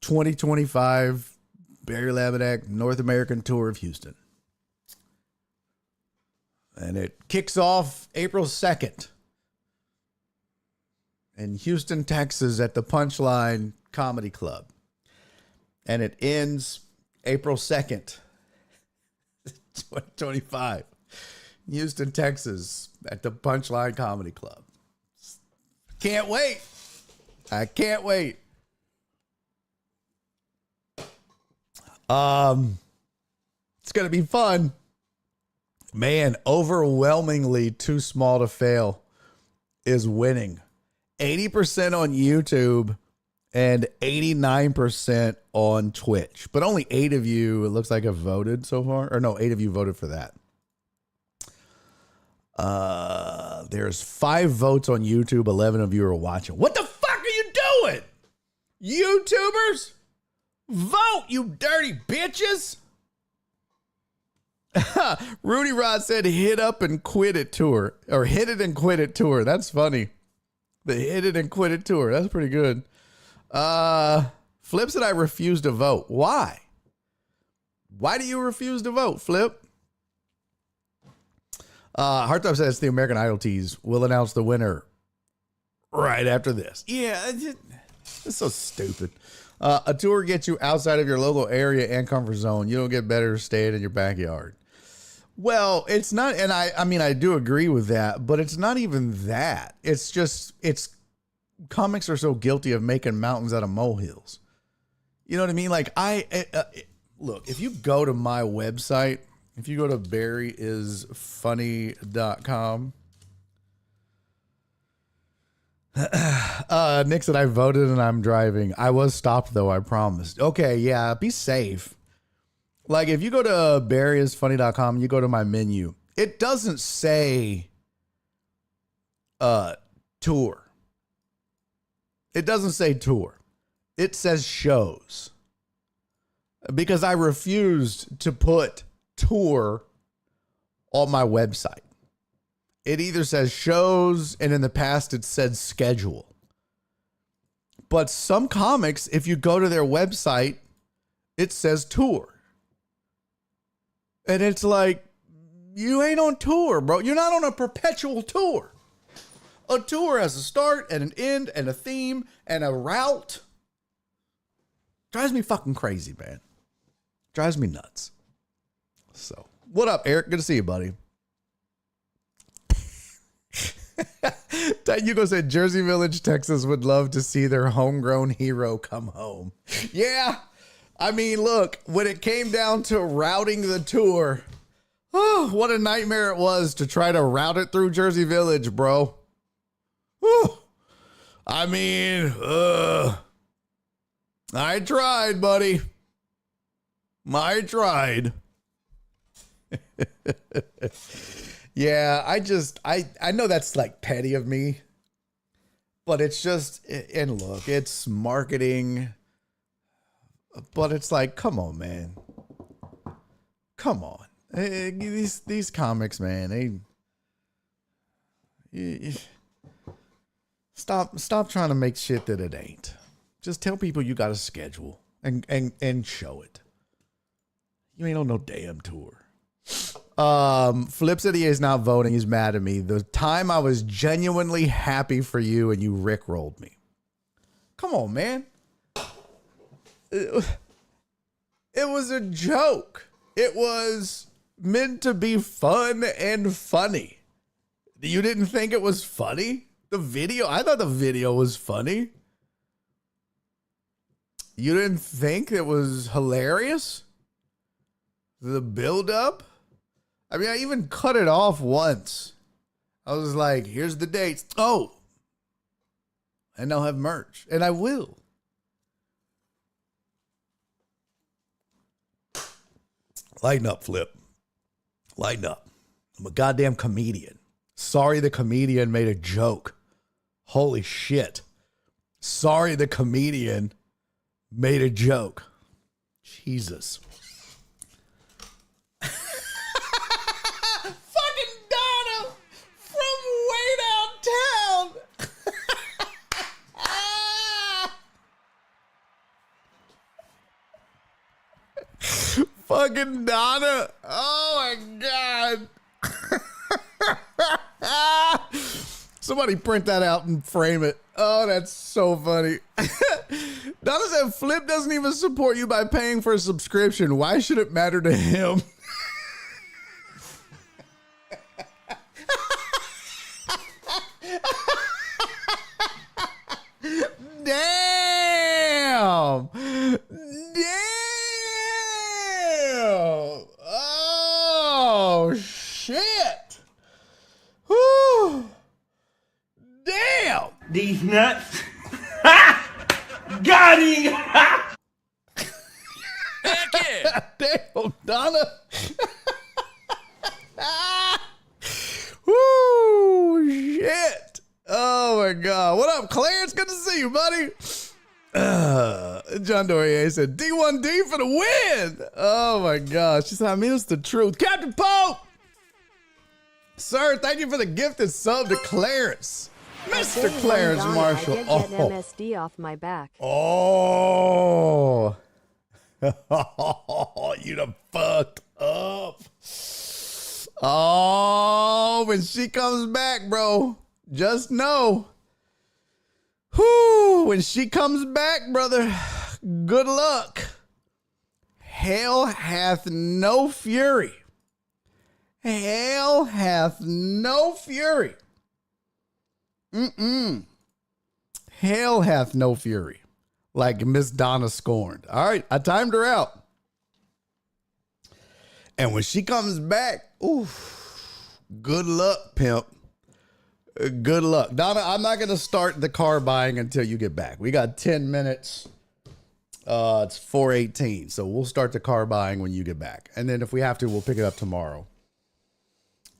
2025 Barry Laminack North American Tour of Houston. And it kicks off April 2nd in Houston, Texas at the Punchline Comedy Club. And it ends April 2nd, 2025, Houston, Texas at the Punchline Comedy Club. Can't wait. I can't wait. It's going to be fun. Man, overwhelmingly Too Small to Fail is winning. 80% on YouTube and 89% on Twitch. But only 8 of you, it looks like, have voted so far. Or no, 8 of you voted for that. There's 5 votes on YouTube. 11 of you are watching. What the fuck are you doing? YouTubers? Vote, you dirty bitches. Rudy Rod said hit up and quit it tour. Or hit it and quit it tour. That's funny. The hit it and quit it tour. That's pretty good. Flip said I refuse to vote. Why? Why do you refuse to vote, Flip? Hardtop says the American Idol tease will announce the winner right after this. Yeah, it's so stupid. A tour gets you outside of your local area and comfort zone. You don't get better staying in your backyard. Well, it's not, and I mean, I do agree with that, but it's not even that. It's just, comics are so guilty of making mountains out of molehills. You know what I mean? Like, look, if you go to my website, if you go to barryisfunny.com, Nick said I voted and I'm driving. I was stopped though, I promised. Okay, yeah, be safe. Like if you go to barryisfunny.com, you go to my menu, it doesn't say tour. It doesn't say tour. It says shows. Because I refused to put tour on my website. It either says shows, and in the past it said schedule. But some comics, if you go to their website, it says tour. And it's like, you ain't on tour, bro. You're not on a perpetual tour. A tour has a start and an end and a theme and a route. Drives me fucking crazy, man. Drives me nuts. So, what up, Eric? Good to see you, buddy. Hugo said Jersey Village, Texas would love to see their homegrown hero come home. Yeah. I mean, look, when it came down to routing the tour, oh, what a nightmare it was to try to route it through Jersey Village, bro. Whew. I mean, I tried, buddy. I tried. Yeah, I know that's like petty of me, but it's just, and look, it's marketing, but it's like, come on, man. Come on. These comics, man, stop trying to make shit that it ain't. Just tell people you got a schedule and show it. You ain't on no damn tour. Flip said he is not voting. He's mad at me. The time I was genuinely happy for you and you rickrolled me. Come on, man. It was a joke. It was meant to be fun and funny. You didn't think it was funny? I thought the video was funny. You didn't think it was hilarious? The build-up? I mean, I even cut it off once. I was like, here's the dates. Oh. And I'll have merch. And I will. Lighten up, Flip. Lighten up. I'm a goddamn comedian. Sorry the comedian made a joke. Holy shit. Sorry the comedian made a joke. Jesus. Fucking Donna from way downtown. Fucking Donna. Oh my God. Somebody print that out and frame it. Oh, that's so funny. Donna said Flip doesn't even support you by paying for a subscription. Why should it matter to him? Damn. Oh, shit. Whew. Damn. These nuts. Got him. Heck yeah. Damn, Donna. Woo, shit. Oh, my God. What up, Clarence? Good to see you, buddy. John Dorier said, D1D for the win. Oh, my gosh. She said, I mean, it's the truth. Captain Pope. Sir, thank you for the gifted sub to Clarence. Mr. Clarence Marshall. I did get an MSD off my back. Oh. You done fucked up. Oh, when she comes back, bro, just know. Whew, when she comes back, brother, good luck. Hell hath no fury. Hell hath no fury. Hell hath no fury. Like Miss Donna scorned. All right, I timed her out. And when she comes back, oof, good luck, pimp. Good luck. Donna, I'm not going to start the car buying until you get back. We got 10 minutes. It's 4:18, so we'll start the car buying when you get back, and then if we have to, we'll pick it up tomorrow.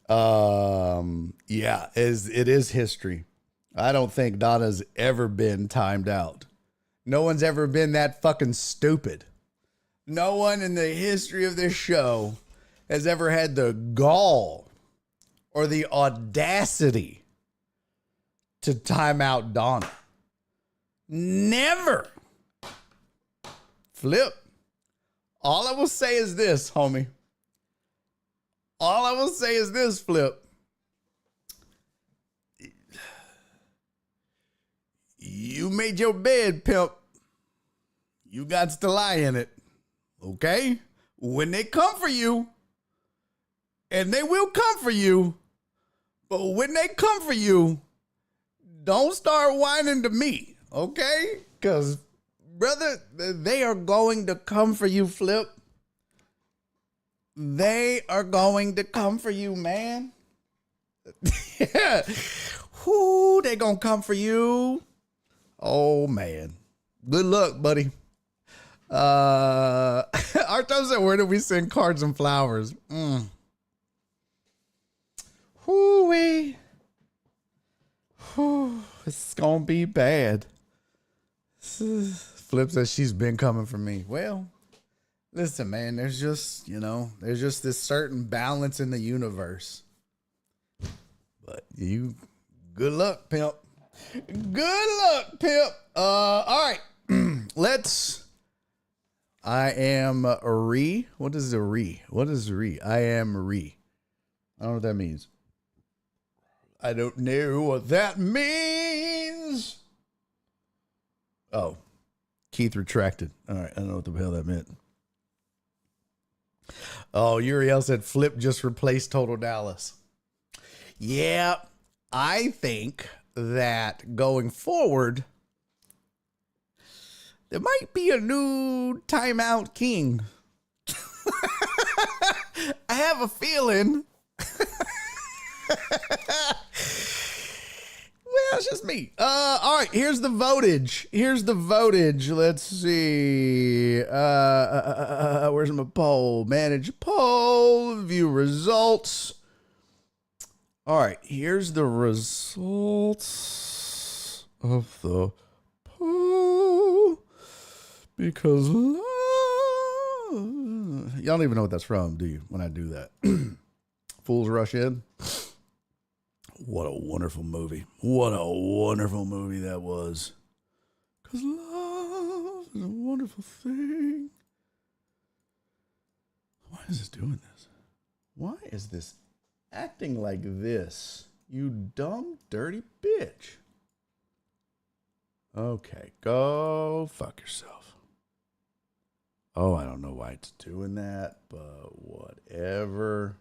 Yeah, it is history. I don't think Donna's ever been timed out. No one's ever been that fucking stupid. No one in the history of this show has ever had the gall or the audacity to time out Donna. Never. Flip. All I will say is this, homie. All I will say is this, Flip. You made your bed, pimp. You got to lie in it. Okay? When they come for you, and they will come for you, but when they come for you, don't start whining to me. Okay? Because, brother, they are going to come for you, Flip. They are going to come for you, man. Yeah. Whoo, they gonna come for you. Oh, man. Good luck, buddy. Arto said, where did we send cards and flowers? Whoo-wee. Whew, it's gonna be bad. Flip says she's been coming for me. Well, listen, man, there's just this certain balance in the universe. But good luck, pimp. Good luck, pimp. All right. I am re. What is a re? What is re? I am re. I don't know what that means. I don't know what that means. Oh, Keith retracted. All right. I don't know what the hell that meant. Oh, Uriel said Flip just replaced Total Dallas. Yeah, I think that going forward, there might be a new timeout king. I have a feeling. Well, it's just me. All right, here's the votage. Let's see. Where's my poll? Manage poll. View results. All right, here's the results of the poll. Because y'all don't even know what that's from, do you? When I do that. Fools Rush In. What a wonderful movie. What a wonderful movie that was. Because love is a wonderful thing. Why is this doing this? Why is this acting like this? You dumb, dirty bitch. Okay, go fuck yourself. Oh, I don't know why it's doing that, but whatever.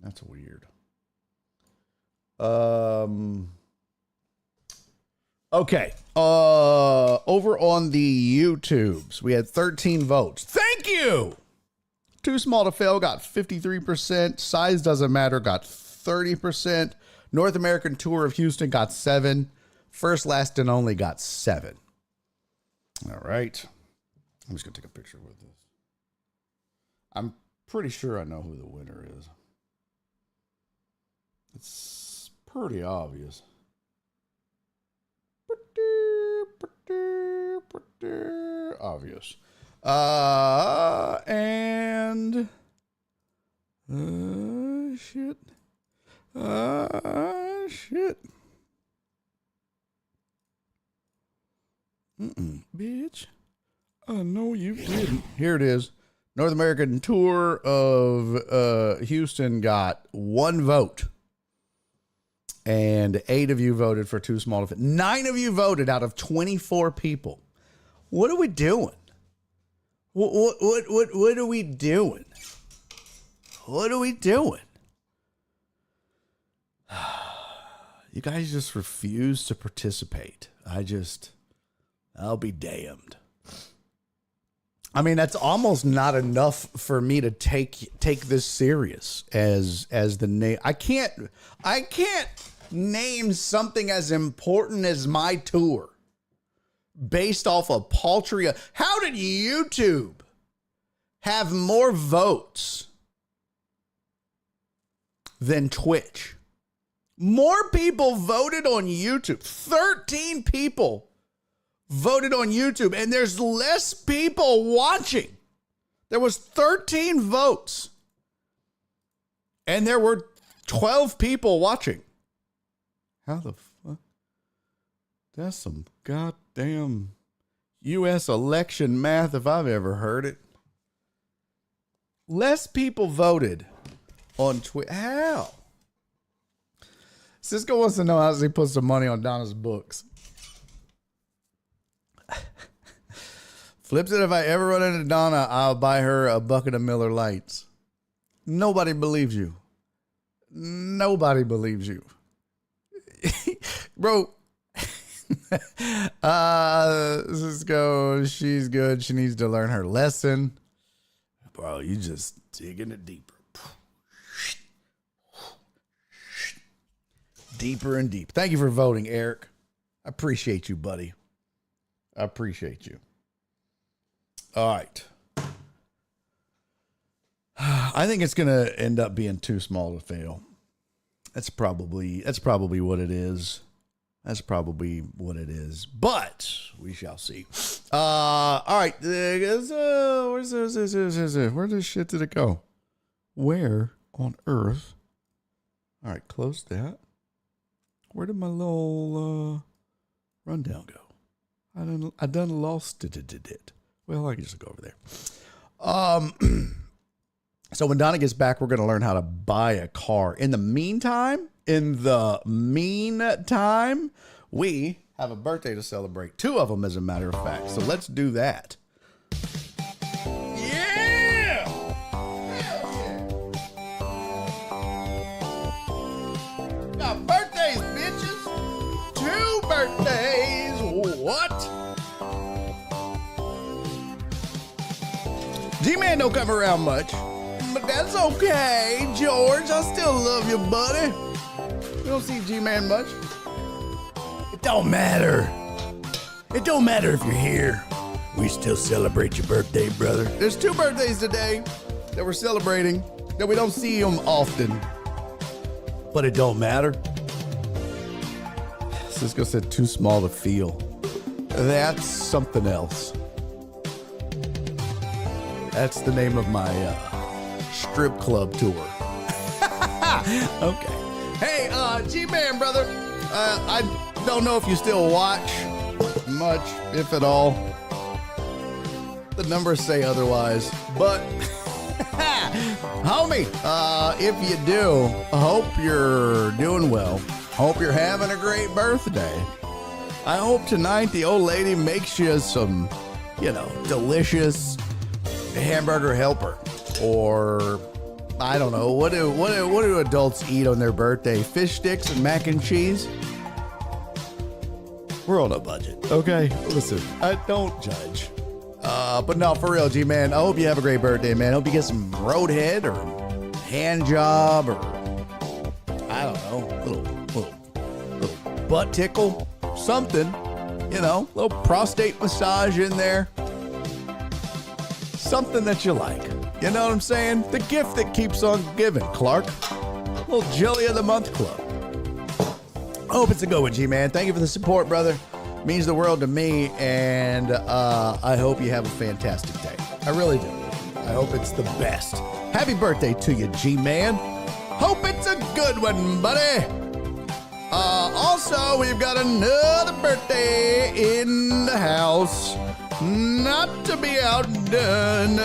That's weird. Okay. Over on the YouTubes, we had 13 votes. Thank you. Too Small to Fail got 53%. Size Doesn't Matter got 30%. North American Tour of Houston got 7. First, Last, and Only got 7. All right. I'm just going to take a picture with this. I'm pretty sure I know who the winner is. It's pretty obvious. Pretty obvious. And shit. Shit. Bitch. I know you didn't. Here it is. North American Tour of Houston got 1 vote. And 8 of you voted for Too Small to Fail. 9 of you voted out of 24 people. What are we doing? What are we doing? What are we doing? You guys just refuse to participate. I'll be damned. I mean, that's almost not enough for me to take this serious as the name. I can't name something as important as my tour based off of paltry. How did YouTube have more votes than Twitch? More people voted on YouTube. 13 people voted on YouTube, and there's less people watching. There was 13 votes, and there were 12 people watching. How the fuck? That's some goddamn U.S. election math if I've ever heard it. Less people voted on Twitch. How? Cisco wants to know how does he put some money on Donna's books. Flip said, if I ever run into Donna, I'll buy her a bucket of Miller Lights. Nobody believes you. Nobody believes you. Bro. Cisco, she's good. She needs to learn her lesson. Bro, you just digging it deeper. Deeper and deep. Thank you for voting, Eric. I appreciate you, buddy. I appreciate you. All right. I think it's going to end up being too small to fail. That's probably what it is. That's probably what it is. But we shall see. All right. Where this shit did it go? Where on earth? All right. Close that. Where did my little rundown go? I done lost it. Well, I can just go over there. So when Donna gets back, we're going to learn how to buy a car. In the meantime, we have a birthday to celebrate. 2 of them, as a matter of fact. So let's do that. Yeah! Got birthdays, bitches. 2 birthdays. What? G-Man don't come around much, but that's okay, George. I still love you, buddy. You don't see G-Man much. It don't matter. It don't matter if you're here. We still celebrate your birthday, brother. There's 2 birthdays today that we're celebrating that we don't see them often, but it don't matter. Cisco said too small to feel. That's something else. That's the name of my strip club tour. Okay. Hey, G-Man, brother. I don't know if you still watch much, if at all. The numbers say otherwise. But, homie, if you do, I hope you're doing well. Hope you're having a great birthday. I hope tonight the old lady makes you some, delicious hamburger helper, or I don't know, what do adults eat on their birthday? Fish sticks and mac and cheese? We're on a budget, okay? Listen, I don't judge. But no, for real, G-Man, I hope you have a great birthday, man. I hope you get some roadhead or hand job or I don't know, little butt tickle, something, little prostate massage in there. Something that you like. You know what I'm saying? The gift that keeps on giving, Clark. Little Jelly of the Month Club. I hope it's a good one, G-Man. Thank you for the support, brother. Means the world to me, and I hope you have a fantastic day. I really do. I hope it's the best. Happy birthday to you, G-Man. Hope it's a good one, buddy. Also, we've got another birthday in the house. Not to be outdone.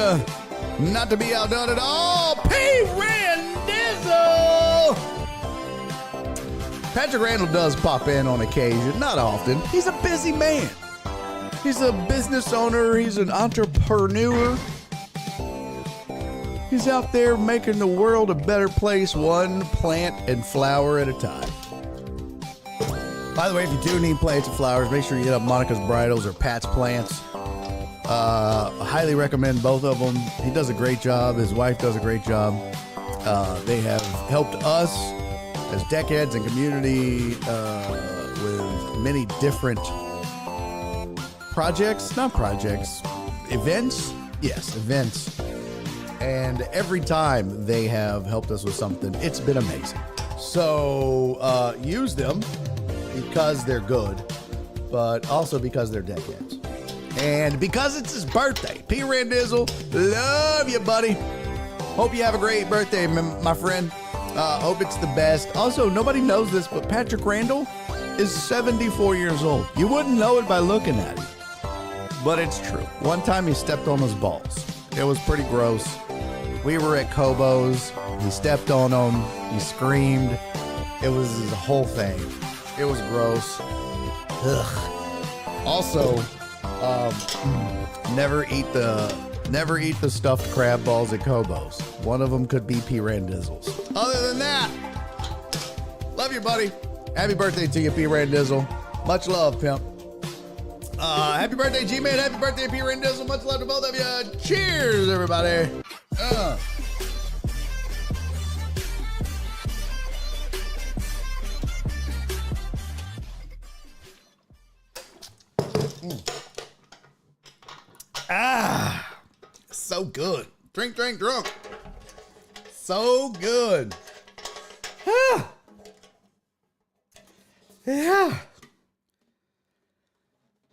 Not to be outdone at all. P. Randizzle. Patrick Randall does pop in on occasion. Not often. He's a busy man. He's a business owner. He's an entrepreneur. He's out there making the world a better place, one plant and flower at a time. By the way, if you do need plants and flowers, make sure you hit up Monica's Bridals or Pat's Plants. I highly recommend both of them. He does a great job. His wife does a great job. They have helped us as deckheads and community with many different events. Yes, events. And every time they have helped us with something, it's been amazing. So use them because they're good, but also because they're deckheads. And because it's his birthday, P. Randizzle, love you, buddy. Hope you have a great birthday, my friend. Hope it's the best. Also, nobody knows this, but Patrick Randall is 74 years old. You wouldn't know it by looking at him, but it's true. One time he stepped on his balls. It was pretty gross. We were at Kobo's. He stepped on them. He screamed. It was his whole thing. It was gross. Ugh. Also, never eat the stuffed crab balls at Kobo's. One of them could be P. Randizzle's. Other than that, love you, buddy. Happy birthday to you, P. Randizzle. Much love, pimp. Happy birthday, G-Man. Happy birthday, P. Randizzle. Much love to both of you. Cheers, everybody. So good. Drink, drunk. So good. Yeah.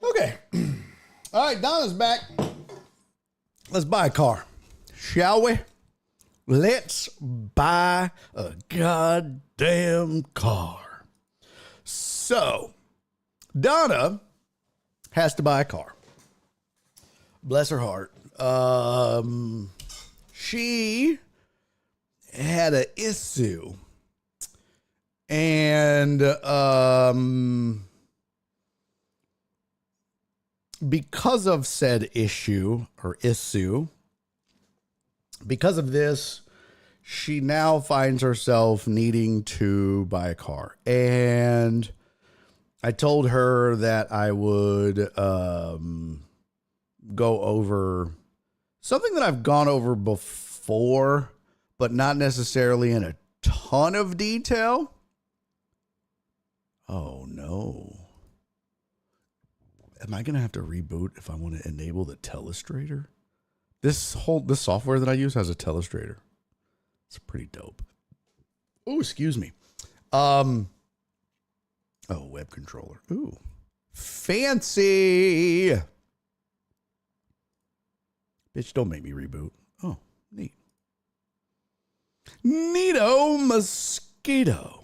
Okay. All right, Donna's back. Let's buy a car, shall we? Let's buy a goddamn car. So, Donna has to buy a car. Bless her heart. She had an issue, and because of said issue, because of this, she now finds herself needing to buy a car. And I told her that I would go over something that I've gone over before, but not necessarily in a ton of detail. Oh no. Am I going to have to reboot if I want to enable the Telestrator? This software that I use has a Telestrator. It's pretty dope. Oh, excuse me. Oh, web controller. Ooh, fancy. Bitch, don't make me reboot. Oh, neat. Neato mosquito.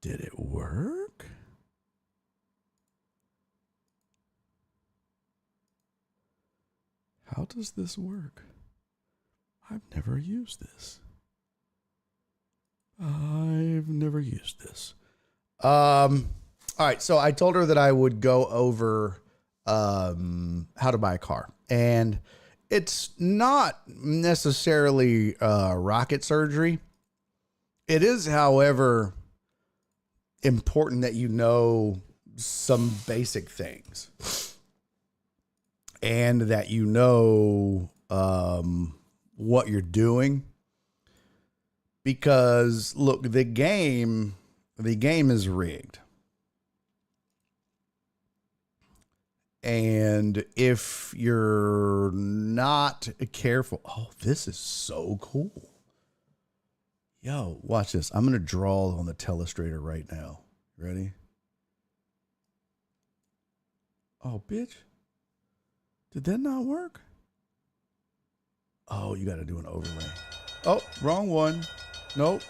Did it work? How does this work? I've never used this. All right, so I told her that I would go over how to buy a car. And it's not necessarily rocket surgery. It is, however, important that you know some basic things. And that you know what you're doing. Because, look, the game is rigged. And if you're not careful, oh, this is so cool. Yo, watch this. I'm going to draw on the Telestrator right now. Ready? Oh, bitch. Did that not work? Oh, you got to do an overlay. Oh, wrong one. Nope.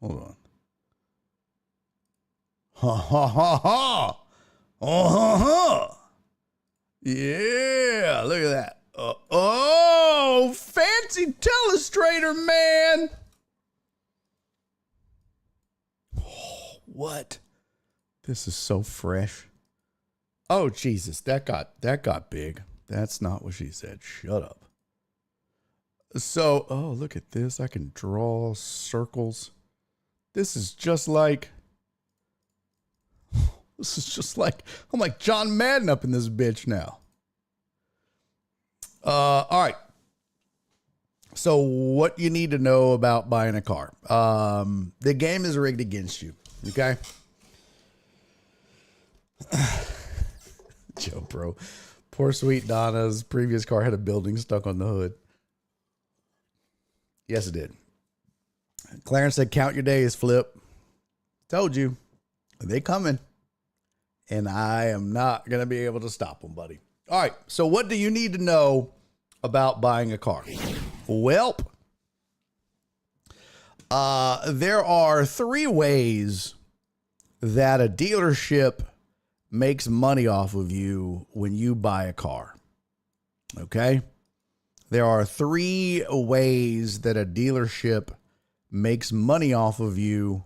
Hold on. Ha ha ha ha. Yeah, look at that. Oh, fancy Telestrator, man. Oh, what? This is so fresh. Oh, Jesus, that got big. That's not what she said. Shut up. So, oh, look at this. I can draw circles. This is just like I'm like John Madden up in this bitch now. All right. So what you need to know about buying a car. The game is rigged against you. Okay. Joe, bro. Poor sweet Donna's previous car had a building stuck on the hood. Yes, it did. Clarence said, count your days, Flip. Told you. They coming. And I am not going to be able to stop them, buddy. All right. So what do you need to know about buying a car? Well, there are 3 ways that a dealership makes money off of you when you buy a car. Okay? There are 3 ways that a dealership makes money off of you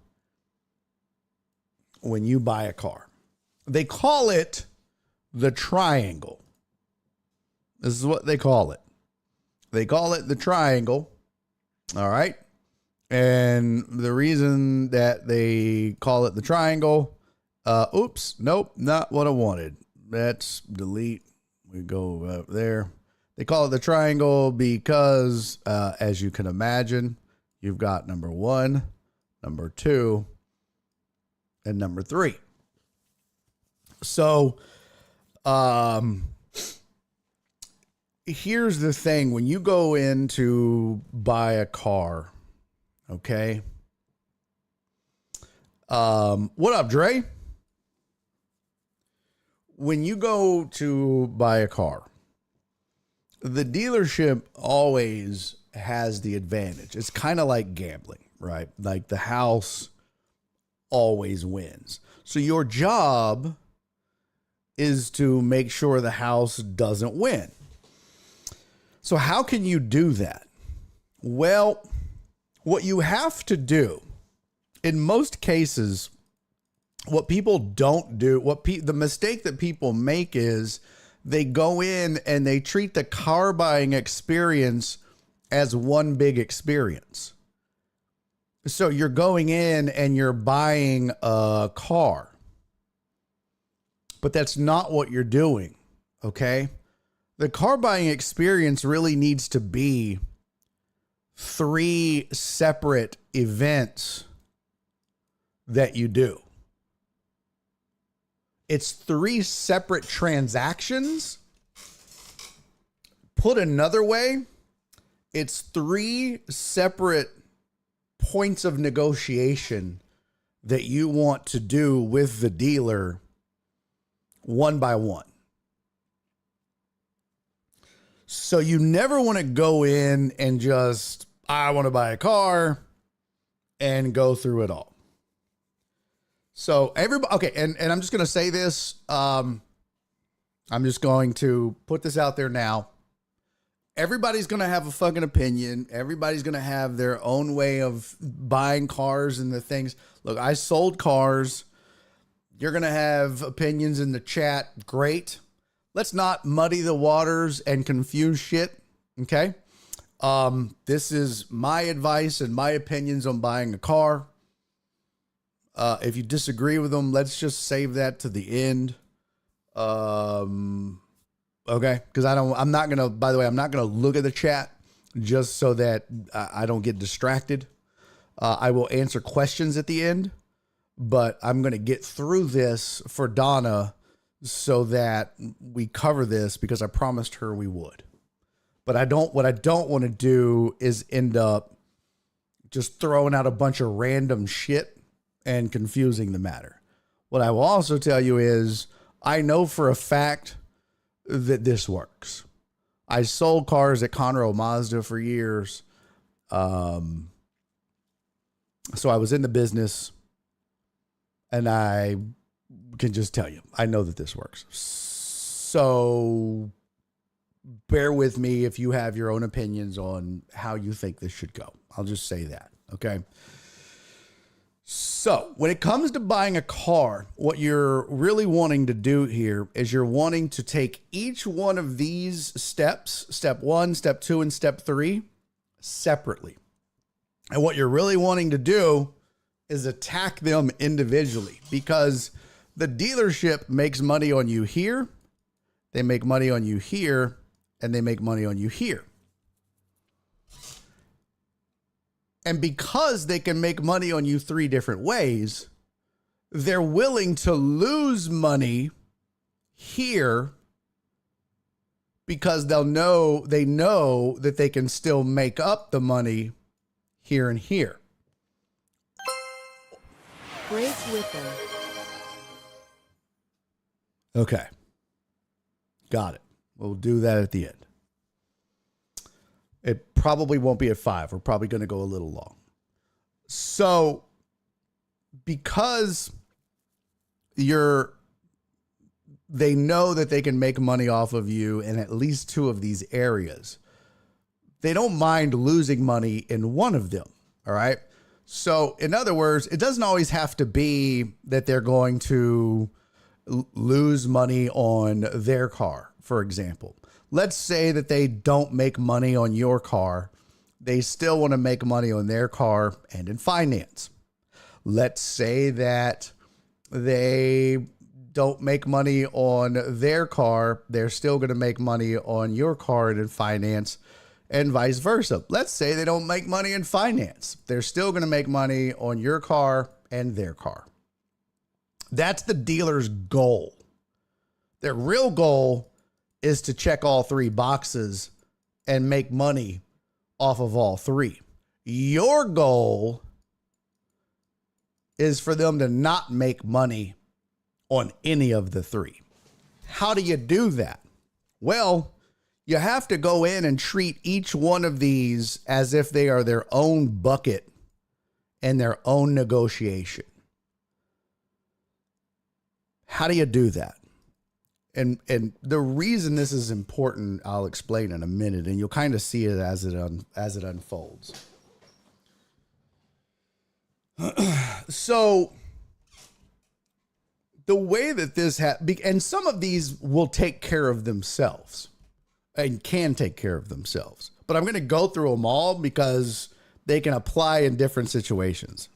when you buy a car. They call it the triangle. This is what they call it. They call it the triangle. All right. And the reason that they call it the triangle, oops, nope, not what I wanted. Let's delete. We go up there. They call it the triangle because, as you can imagine, you've got number 1, number 2, and number 3. So, here's the thing. When you go in to buy a car, okay? What up, Dre? When you go to buy a car, the dealership always has the advantage. It's kind of like gambling, right? Like the house always wins. So your job is to make sure the house doesn't win. So how can you do that? Well, what you have to do in most cases, what people don't do, the mistake that people make is they go in and they treat the car buying experience as one big experience. So you're going in and you're buying a car, but that's not what you're doing. Okay. The car buying experience really needs to be 3 separate events that you do. It's 3 separate transactions. Put another way, it's 3 separate points of negotiation that you want to do with the dealer one by one. So you never want to go in and just, I want to buy a car and go through it all. So everybody, okay, and I'm just going to say this. I'm just going to put this out there now. Everybody's going to have a fucking opinion. Everybody's going to have their own way of buying cars and the things. Look, I sold cars. You're going to have opinions in the chat. Great. Let's not muddy the waters and confuse shit. Okay. This is my advice and my opinions on buying a car. If you disagree with them, let's just save that to the end. Okay. Cause I'm not going to look at the chat just so that I don't get distracted. I will answer questions at the end, but I'm going to get through this for Donna so that we cover this because I promised her we would. But what I don't want to do is end up just throwing out a bunch of random shit and confusing the matter. What I will also tell you is I know for a fact that this works. I sold cars at Conroe Mazda for years. So I was in the business and I can just tell you, I know that this works. So bear with me if you have your own opinions on how you think this should go. I'll just say that. Okay. So when it comes to buying a car, what you're really wanting to do here is you're wanting to take each one of these steps, step 1, step 2, and step 3 separately. And what you're really wanting to do is attack them individually because the dealership makes money on you here. They make money on you here and they make money on you here. And because they can make money on you 3 different ways, they're willing to lose money here because they know that they can still make up the money here and here. Break with them. Okay. Got it. We'll do that at the end. It probably won't be at 5. We're probably going to go a little long. So, because they know that they can make money off of you in at least 2 of these areas, they don't mind losing money in one of them. All right. So, in other words, it doesn't always have to be that they're going to lose money on their car, for example. Let's say that they don't make money on your car. They still want to make money on their car and in finance. Let's say that they don't make money on their car. They're still going to make money on your car and in finance, and vice versa. Let's say they don't make money in finance. They're still going to make money on your car and their car. That's the dealer's goal. Their real goal is to check all 3 boxes and make money off of all 3. Your goal is for them to not make money on any of the 3. How do you do that? Well, you have to go in and treat each one of these as if they are their own bucket and their own negotiation. How do you do that? And the reason this is important, I'll explain in a minute, and you'll kind of see it as it unfolds. So the way that this and some of these will take care of themselves and can take care of themselves, but I'm going to go through them all because they can apply in different situations.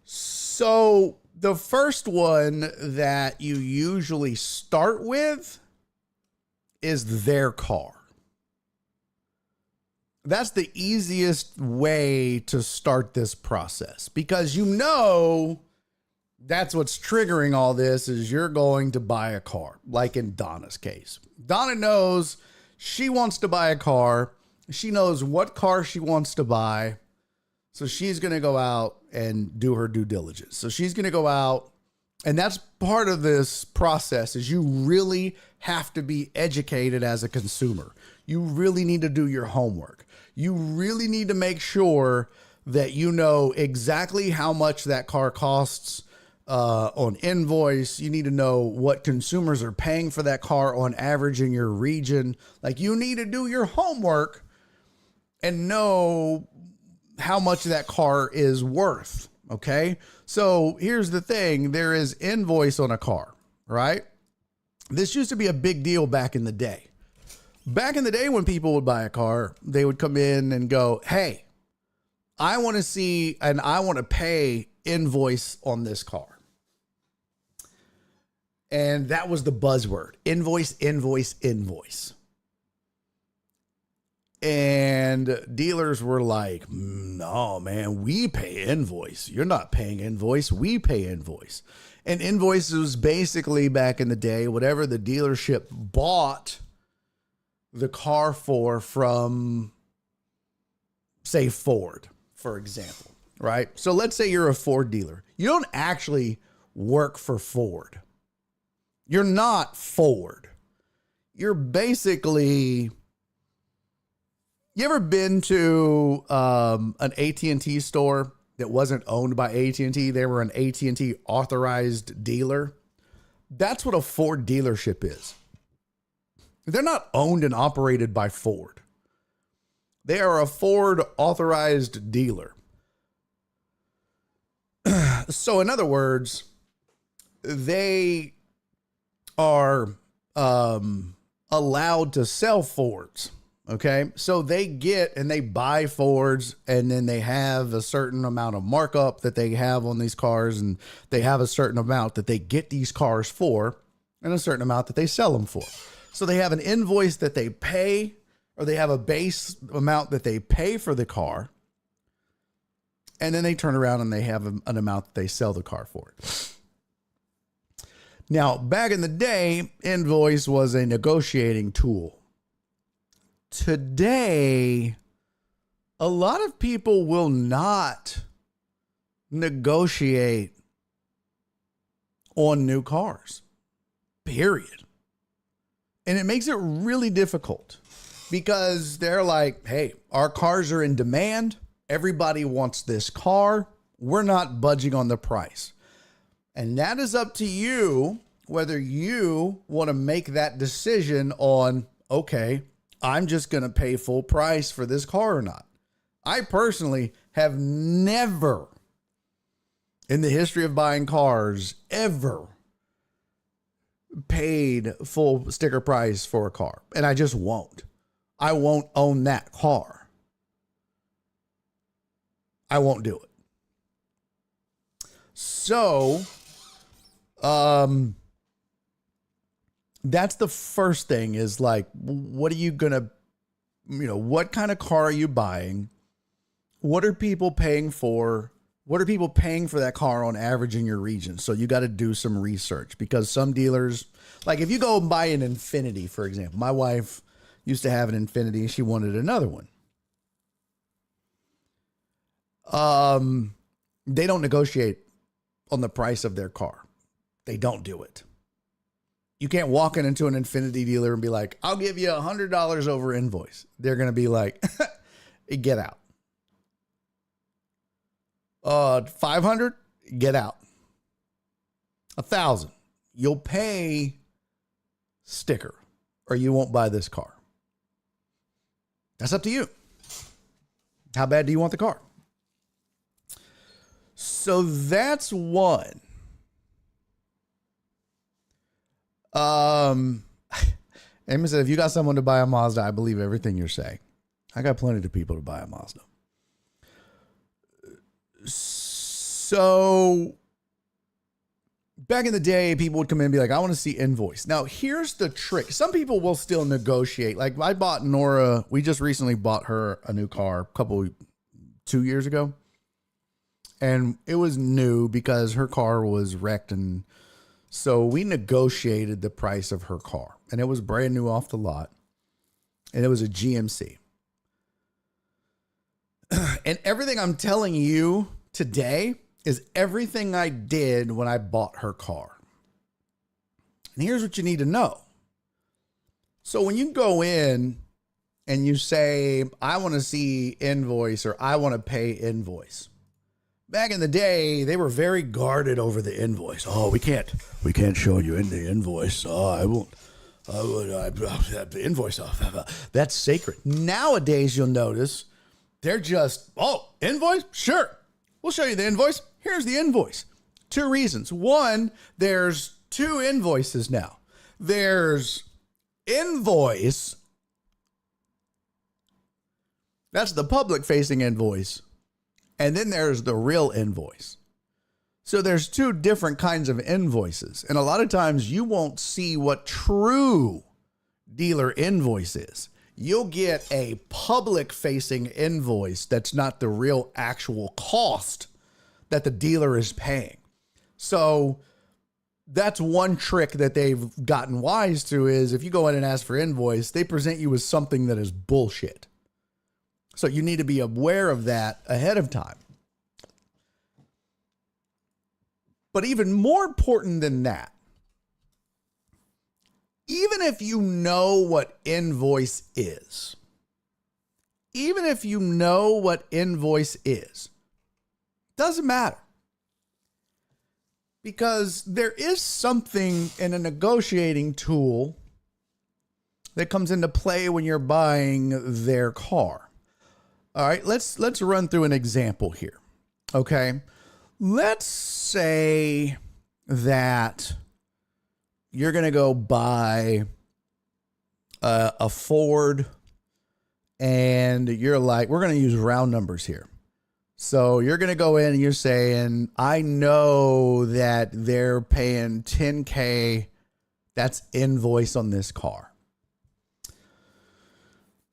So the first one that you usually start with is their car. That's the easiest way to start this process because that's what's triggering all this is you're going to buy a car, like in Donna's case. Donna knows she wants to buy a car. She knows what car she wants to buy. So she's going to go out and do her due diligence. So she's going to go out, and that's part of this process is you really have to be educated as a consumer. You really need to do your homework. You really need to make sure that you know exactly how much that car costs on invoice. You need to know what consumers are paying for that car on average in your region. Like you need to do your homework and know how much that car is worth. Okay. So here's the thing. There is invoice on a car, right? This used to be a big deal back in the day. Back in the day when people would buy a car, they would come in and go, hey, I want to see and I want to pay invoice on this car. And that was the buzzword. Invoice, invoice, invoice. And dealers were like, no, man, we pay invoice. You're not paying invoice. We pay invoice. And invoice was basically back in the day, whatever the dealership bought the car for from, say, Ford, for example, right? So let's say you're a Ford dealer. You don't actually work for Ford. You're not Ford. You're basically... You ever been to an AT&T store that wasn't owned by AT&T? They were an AT&T authorized dealer. That's what a Ford dealership is. They're not owned and operated by Ford. They are a Ford authorized dealer. So in other words, they are allowed to sell Fords. Okay, so they get and they buy Fords, and then they have a certain amount of markup that they have on these cars, and they have a certain amount that they get these cars for, and a certain amount that they sell them for. So they have an invoice that they pay, or they have a base amount that they pay for the car, and then they turn around and they have an amount that they sell the car for. Now, back in the day, invoice was a negotiating tool. Today, a lot of people will not negotiate on new cars, period. And it makes it really difficult because they're like, hey, our cars are in demand. Everybody wants this car. We're not budging on the price. And that is up to you whether you want to make that decision on, okay, I'm just going to pay full price for this car or not. I personally have never in the history of buying cars ever paid full sticker price for a car. And I just won't. I won't own that car. I won't do it. So, that's the first thing is like, what are you going to, what kind of car are you buying? What are people paying for? What are people paying for that car on average in your region? So you got to do some research because some dealers, like if you go and buy an Infiniti, for example, my wife used to have an Infiniti and she wanted another one. They don't negotiate on the price of their car. They don't do it. You can't walk into an Infiniti dealer and be like, I'll give you $100 over invoice. They're going to be like, get out. 500, get out. 1,000, you'll pay sticker or you won't buy this car. That's up to you. How bad do you want the car? So that's one. Amy said, if you got someone to buy a Mazda, I believe everything you're saying. I got plenty of people to buy a Mazda. So back in the day, people would come in and be like, I want to see invoice. Now, here's the trick. Some people will still negotiate. Like I bought Nora. We just recently bought her a new car 2 years ago. And it was new because her car was wrecked. And so we negotiated the price of her car. And it was brand new off the lot. And it was a GMC. And everything I'm telling you today is everything I did when I bought her car. And here's what you need to know. So when you go in and you say, I want to see invoice or I want to pay invoice. Back in the day, they were very guarded over the invoice. Oh, we can't show you in the invoice. Oh, I won't. The invoice off. That's sacred. Nowadays, you'll notice they're just, invoice? Sure. We'll show you the invoice. Here's the invoice. 2 reasons. One, there's 2 invoices now. There's invoice. That's the public facing invoice. And then there's the real invoice. So there's 2 different kinds of invoices. And a lot of times you won't see what true dealer invoice is. You'll get a public facing invoice that's not the real actual cost that the dealer is paying. So that's one trick that they've gotten wise to is if you go in and ask for invoice, they present you as something that is bullshit. So you need to be aware of that ahead of time. But even more important than that, even if you know what invoice is, doesn't matter. Because there is something in a negotiating tool that comes into play when you're buying their car. All right, let's run through an example here. Okay. Let's say that you're going to go buy a Ford and you're like, we're going to use round numbers here. So you're going to go in and you're saying, I know that they're paying $10,000. That's invoice on this car.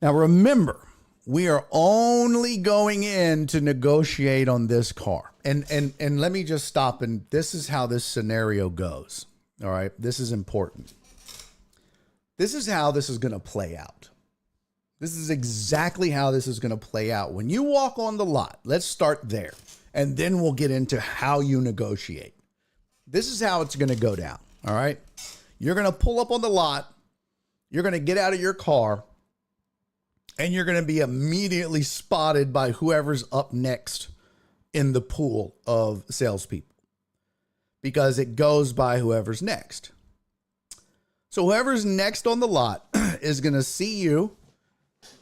Now remember, we are only going in to negotiate on this car. And let me just stop, and this is how this scenario goes. All right, this is important. This is how this is going to play out. This is exactly how this is going to play out. When you walk on the lot, let's start there, and then we'll get into how you negotiate. This is how it's going to go down. All right, you're going to pull up on the lot. You're going to get out of your car, and you're going to be immediately spotted by whoever's up next in the pool of salespeople, because it goes by whoever's next. So whoever's next on the lot is going to see you,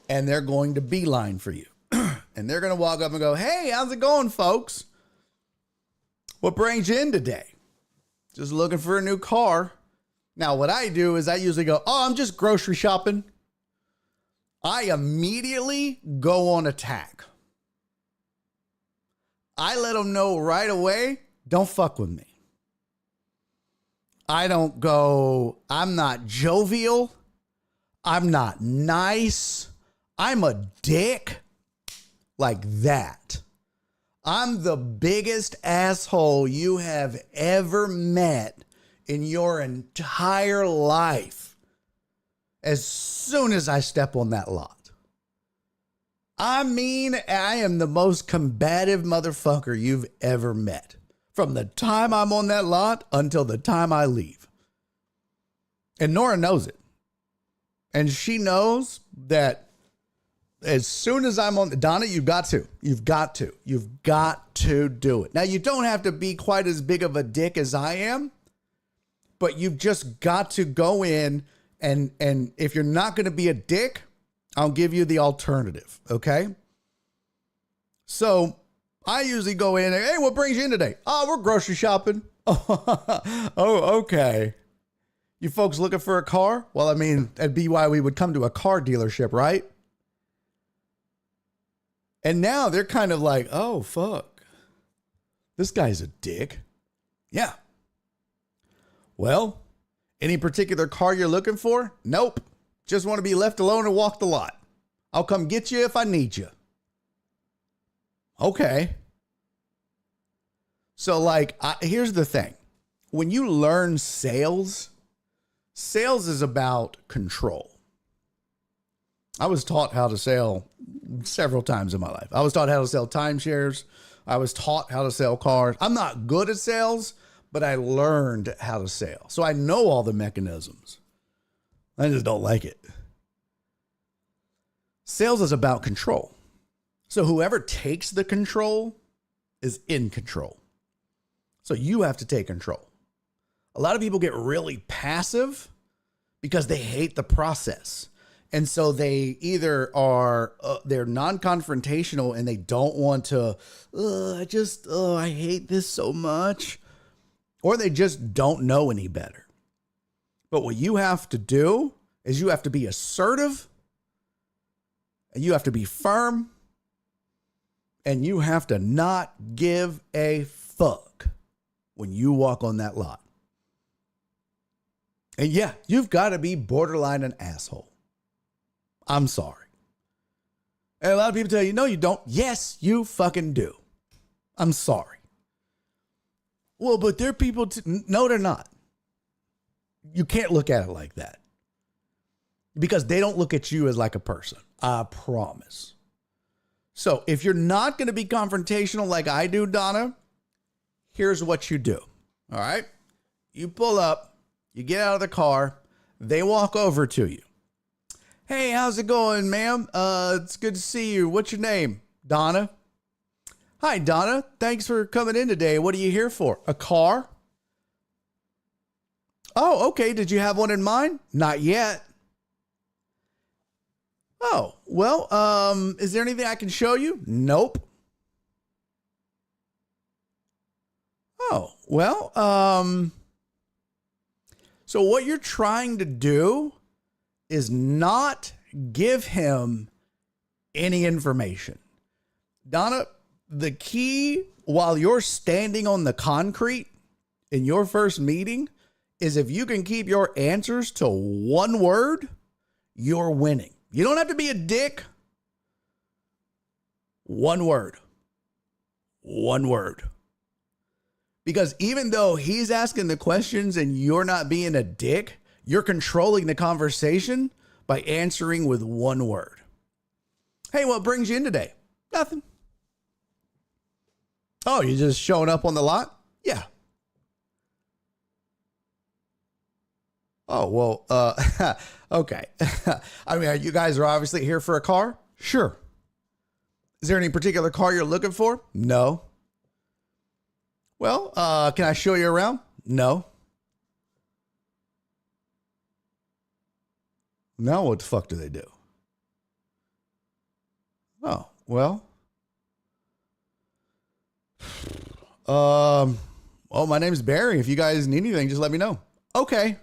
and they're going to beeline for you. And they're going to walk up and go, "Hey, how's it going, folks? What brings you in today? Just looking for a new car." Now, what I do is I usually go, "Oh, I'm just grocery shopping." I immediately go on attack. I let them know right away, don't fuck with me. I don't go, I'm not jovial. I'm not nice. I'm a dick. Like that. I'm the biggest asshole you have ever met in your entire life. As soon as I step on that lot. I mean, I am the most combative motherfucker you've ever met. From the time I'm on that lot until the time I leave. And Nora knows it. And she knows that as soon as I'm on, Donna, you've got to do it. Now, you don't have to be quite as big of a dick as I am, but you've just got to go in. And if you're not going to be a dick, I'll give you the alternative, okay? So I usually go in and, "Hey, what brings you in today?" "Oh, we're grocery shopping." "Oh, okay. You folks looking for a car?" Well, I mean, that'd be why we would come to a car dealership, right? And now they're kind of like, "Oh, fuck. This guy's a dick." Yeah. Well, any particular car you're looking for? Nope. Just want to be left alone and walk the lot. I'll come get you if I need you. Okay. So here's the thing. When you learn sales is about control. I was taught how to sell several times in my life. I was taught how to sell timeshares. I was taught how to sell cars. I'm not good at sales, but I learned how to sell. So I know all the mechanisms. I just don't like it. Sales is about control. So whoever takes the control is in control. So you have to take control. A lot of people get really passive because they hate the process. And so they either are, they're non-confrontational and they don't want to, I hate this so much. Or they just don't know any better. But what you have to do is you have to be assertive, and you have to be firm, and you have to not give a fuck when you walk on that lot. And yeah, you've got to be borderline an asshole. I'm sorry. And a lot of people tell you, no, you don't. Yes, you fucking do. I'm sorry. Well, but they're people. No, they're not. You can't look at it like that. Because they don't look at you as like a person. I promise. So if you're not going to be confrontational like I do, Donna, here's what you do. All right? You pull up. You get out of the car. They walk over to you. "Hey, how's it going, ma'am? It's good to see you. What's your name?" "Donna." "Hi, Donna. Thanks for coming in today. What are you here for? A car?" "Oh, okay. Did you have one in mind?" "Not yet." "Oh, well, is there anything I can show you?" "Nope." "Oh, well, so what you're trying to do is not give him any information. Donna, the key while you're standing on the concrete in your first meeting is if you can keep your answers to one word, you're winning. You don't have to be a dick. One word. One word. Because even though he's asking the questions and you're not being a dick, you're controlling the conversation by answering with one word. Hey, what brings you in today? Nothing. Oh, you just showing up on the lot? Yeah. Oh, well, okay. I mean, you guys are obviously here for a car? Sure. Is there any particular car you're looking for? No. Well, can I show you around? No. Now what the fuck do they do? Oh, well. Well, my name's Barry. If you guys need anything, just let me know. Okay.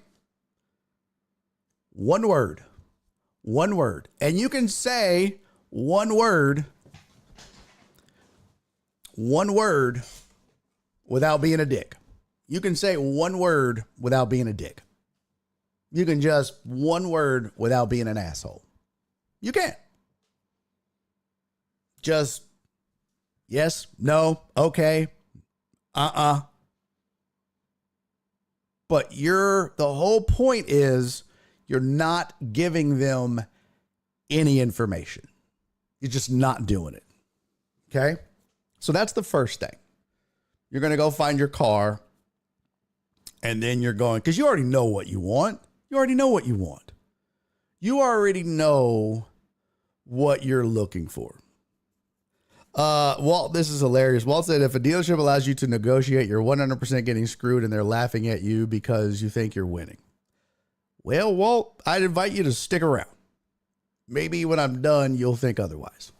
One word. One word. And you can say one word without being a dick. You can say one word without being a dick. You can just one word without being an asshole. You can. Just yes, no, okay, But the whole point is you're not giving them any information. You're just not doing it. Okay? So that's the first thing. You're going to go find your car, and then you're going, because you already know what you want. You already know what you want. You already know what you're looking for. Walt, this is hilarious. Walt said, if a dealership allows you to negotiate, you're 100% getting screwed and they're laughing at you because you think you're winning. Well, Walt, I'd invite you to stick around. Maybe when I'm done, you'll think otherwise.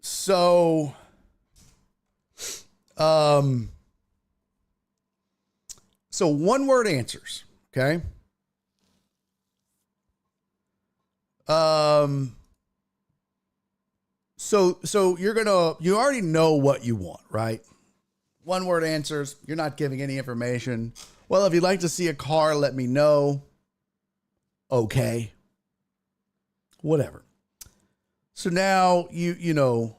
So one word answers. Okay. So you already know what you want, right? One word answers. You're not giving any information. Well, if you'd like to see a car, let me know. Okay. Whatever. So now you know.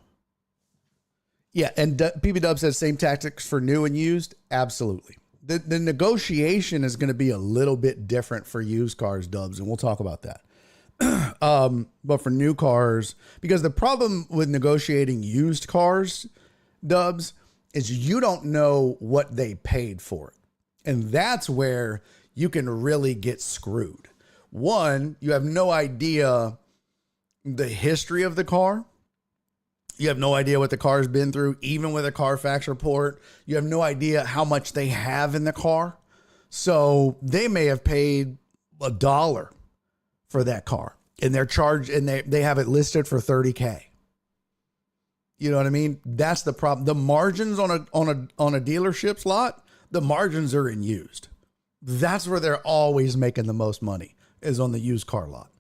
Yeah. And PB Dub says same tactics for new and used. Absolutely. The negotiation is going to be a little bit different for used cars, Dubs. And we'll talk about that. But for new cars, because the problem with negotiating used cars, Dubs, is you don't know what they paid for it. And that's where you can really get screwed. One, you have no idea the history of the car. You have no idea what the car's been through, even with a Carfax report. You have no idea how much they have in the car. So they may have paid $1 for that car, and they're charged, and they have it listed for $30K. You know what I mean? That's the problem. The margins on a dealership's lot, the margins are in used. That's where they're always making the most money, is on the used car lot.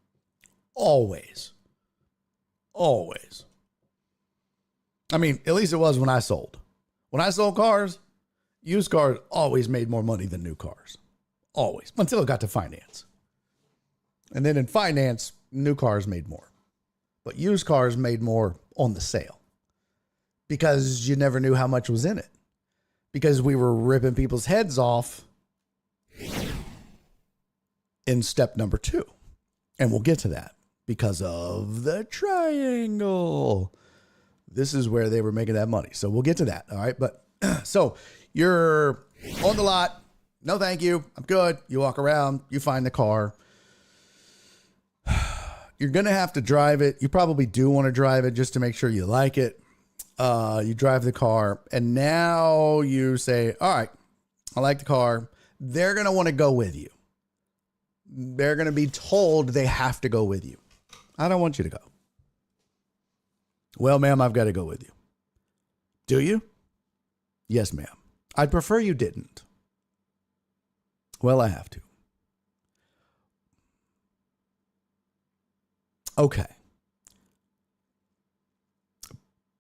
Always. I mean, at least it was when I sold. When I sold cars, used cars always made more money than new cars. Always. Until it got to finance. And then in finance, new cars made more. But used cars made more on the sale. Because you never knew how much was in it. Because we were ripping people's heads off in step number 2. And we'll get to that. Because of the triangle. This is where they were making that money. So we'll get to that. All right. But so you're on the lot. No, thank you. I'm good. You walk around. You find the car. You're going to have to drive it. You probably do want to drive it just to make sure you like it. You drive the car. And now you say, all right, I like the car. They're going to want to go with you. They're going to be told they have to go with you. I don't want you to go. Well, ma'am, I've got to go with you. Do you? Yes, ma'am. I'd prefer you didn't. Well, I have to. Okay.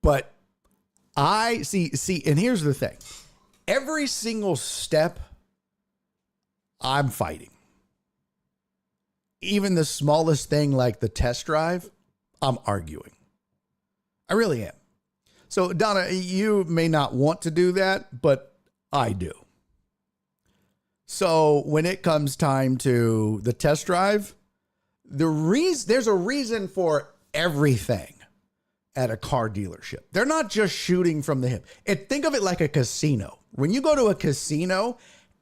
But I see, and here's the thing. Every single step, I'm fighting. even the smallest thing like the test drive, I'm arguing. I really am. So, Donna, you may not want to do that, but I do. So when it comes time to the test drive, there's a reason for everything at a car dealership. They're not just shooting from the hip. Think of it like a casino. When you go to a casino,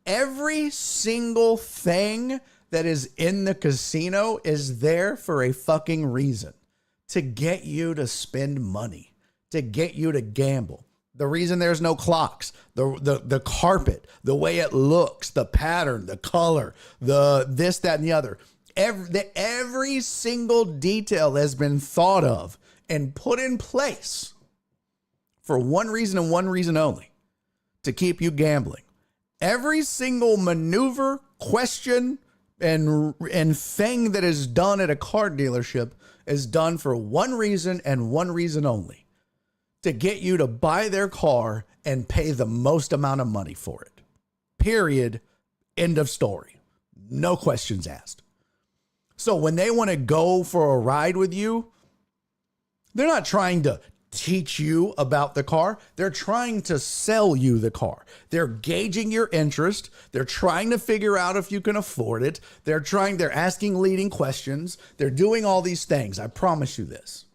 every single thing that is in the casino is there for a fucking reason. To get you to spend money, to get you to gamble. The reason there's no clocks, the carpet, the way it looks, the pattern, the color, the this, that, and the other. Every single detail has been thought of and put in place for one reason and one reason only, to keep you gambling. Every single maneuver, question, and thing that is done at a car dealership is done for one reason and one reason only. To get you to buy their car and pay the most amount of money for it. Period. End of story. No questions asked. So when they want to go for a ride with you, they're not trying to teach you about the car. They're trying to sell you the car. They're gauging your interest. They're trying to figure out if you can afford it. They're asking leading questions. They're doing all these things. I promise you this.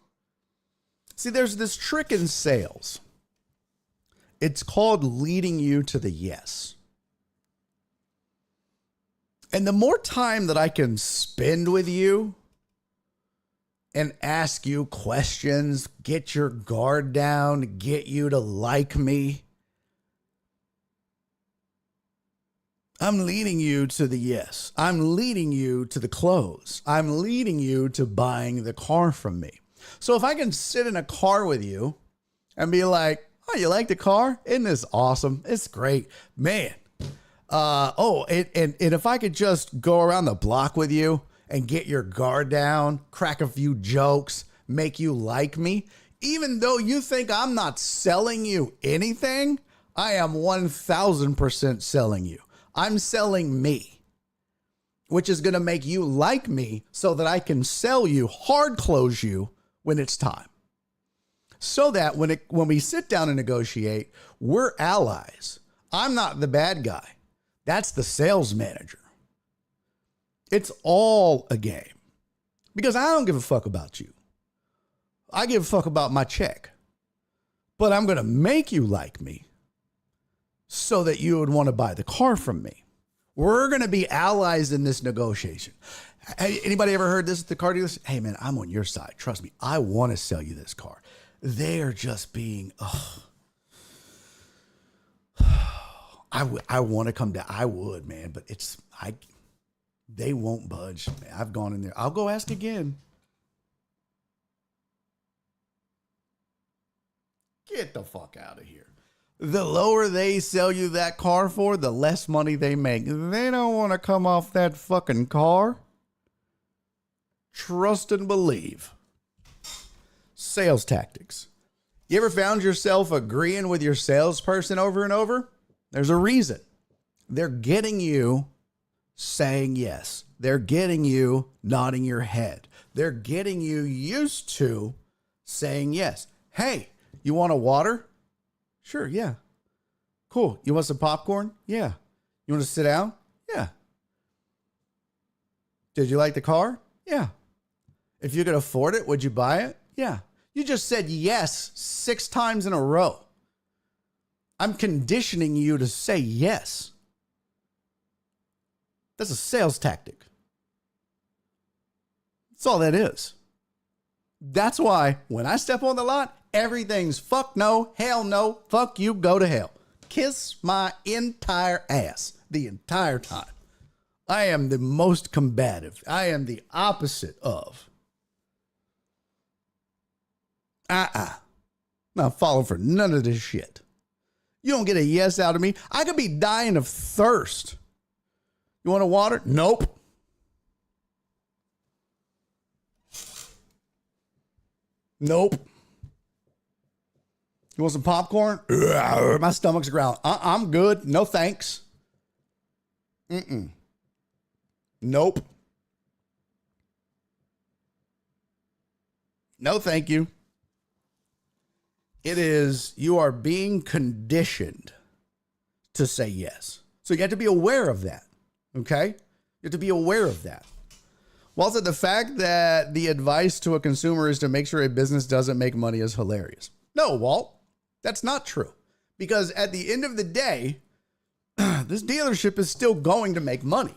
See, there's this trick in sales. It's called leading you to the yes. And the more time that I can spend with you and ask you questions, get your guard down, get you to like me, I'm leading you to the yes. I'm leading you to the close. I'm leading you to buying the car from me. So if I can sit in a car with you and be like, oh, you like the car? Isn't this awesome? It's great, man. And if I could just go around the block with you and get your guard down, crack a few jokes, make you like me, even though you think I'm not selling you anything, I am 1000% selling you. I'm selling me, which is going to make you like me so that I can sell you, hard close you when it's time. So that when we sit down and negotiate, we're allies. I'm not the bad guy. That's the sales manager. It's all a game. Because I don't give a fuck about you. I give a fuck about my check. But I'm going to make you like me so that you would want to buy the car from me. We're going to be allies in this negotiation. Hey, anybody ever heard this at the car dealers? Hey, man, I'm on your side. Trust me. I want to sell you this car. They are just being, I want to come down. I would, man, but they won't budge. Man, I've gone in there. I'll go ask again. Get the fuck out of here. The lower they sell you that car for, the less money they make. They don't want to come off that fucking car. Trust and believe. Sales tactics. You ever found yourself agreeing with your salesperson over and over? There's a reason. They're getting you saying yes. They're getting you nodding your head. They're getting you used to saying yes. Hey, you want a water? Sure, yeah. Cool. You want some popcorn? Yeah. You want to sit down? Yeah. Did you like the car? Yeah. If you could afford it, would you buy it? Yeah. You just said yes 6 times in a row. I'm conditioning you to say yes. That's a sales tactic. That's all that is. That's why when I step on the lot, everything's fuck no, hell no, fuck you, go to hell. Kiss my entire ass the entire time. I am the most combative. I am the opposite of. Not falling for none of this shit. You don't get a yes out of me. I could be dying of thirst. You want a water? Nope. Nope. You want some popcorn? My stomach's growling. I'm good. No thanks. Nope. No, thank you. It is, you are being conditioned to say yes. So you have to be aware of that. Okay? You have to be aware of that. Walter, the fact that the advice to a consumer is to make sure a business doesn't make money is hilarious. No, Walt, that's not true. Because at the end of the day, this dealership is still going to make money.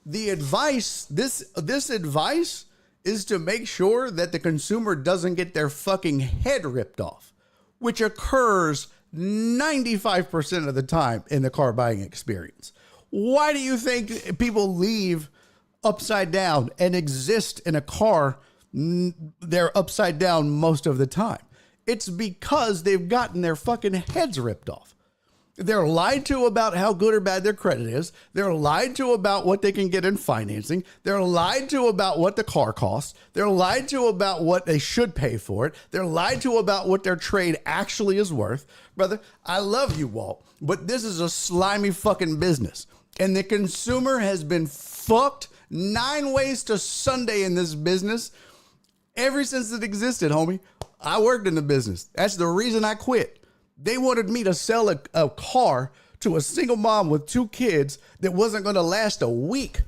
The advice, this advice is to make sure that the consumer doesn't get their fucking head ripped off, which occurs 95% of the time in the car buying experience. Why do you think people leave upside down and exist in a car? They're upside down most of the time. It's because they've gotten their fucking heads ripped off. They're lied to about how good or bad their credit is. They're lied to about what they can get in financing. They're lied to about what the car costs. They're lied to about what they should pay for it. They're lied to about what their trade actually is worth. Brother, I love you, Walt, but this is a slimy fucking business. And the consumer has been fucked 9 ways to Sunday in this business ever since it existed, homie. I worked in the business. That's the reason I quit. They wanted me to sell a car to a single mom with 2 kids that wasn't going to last a week,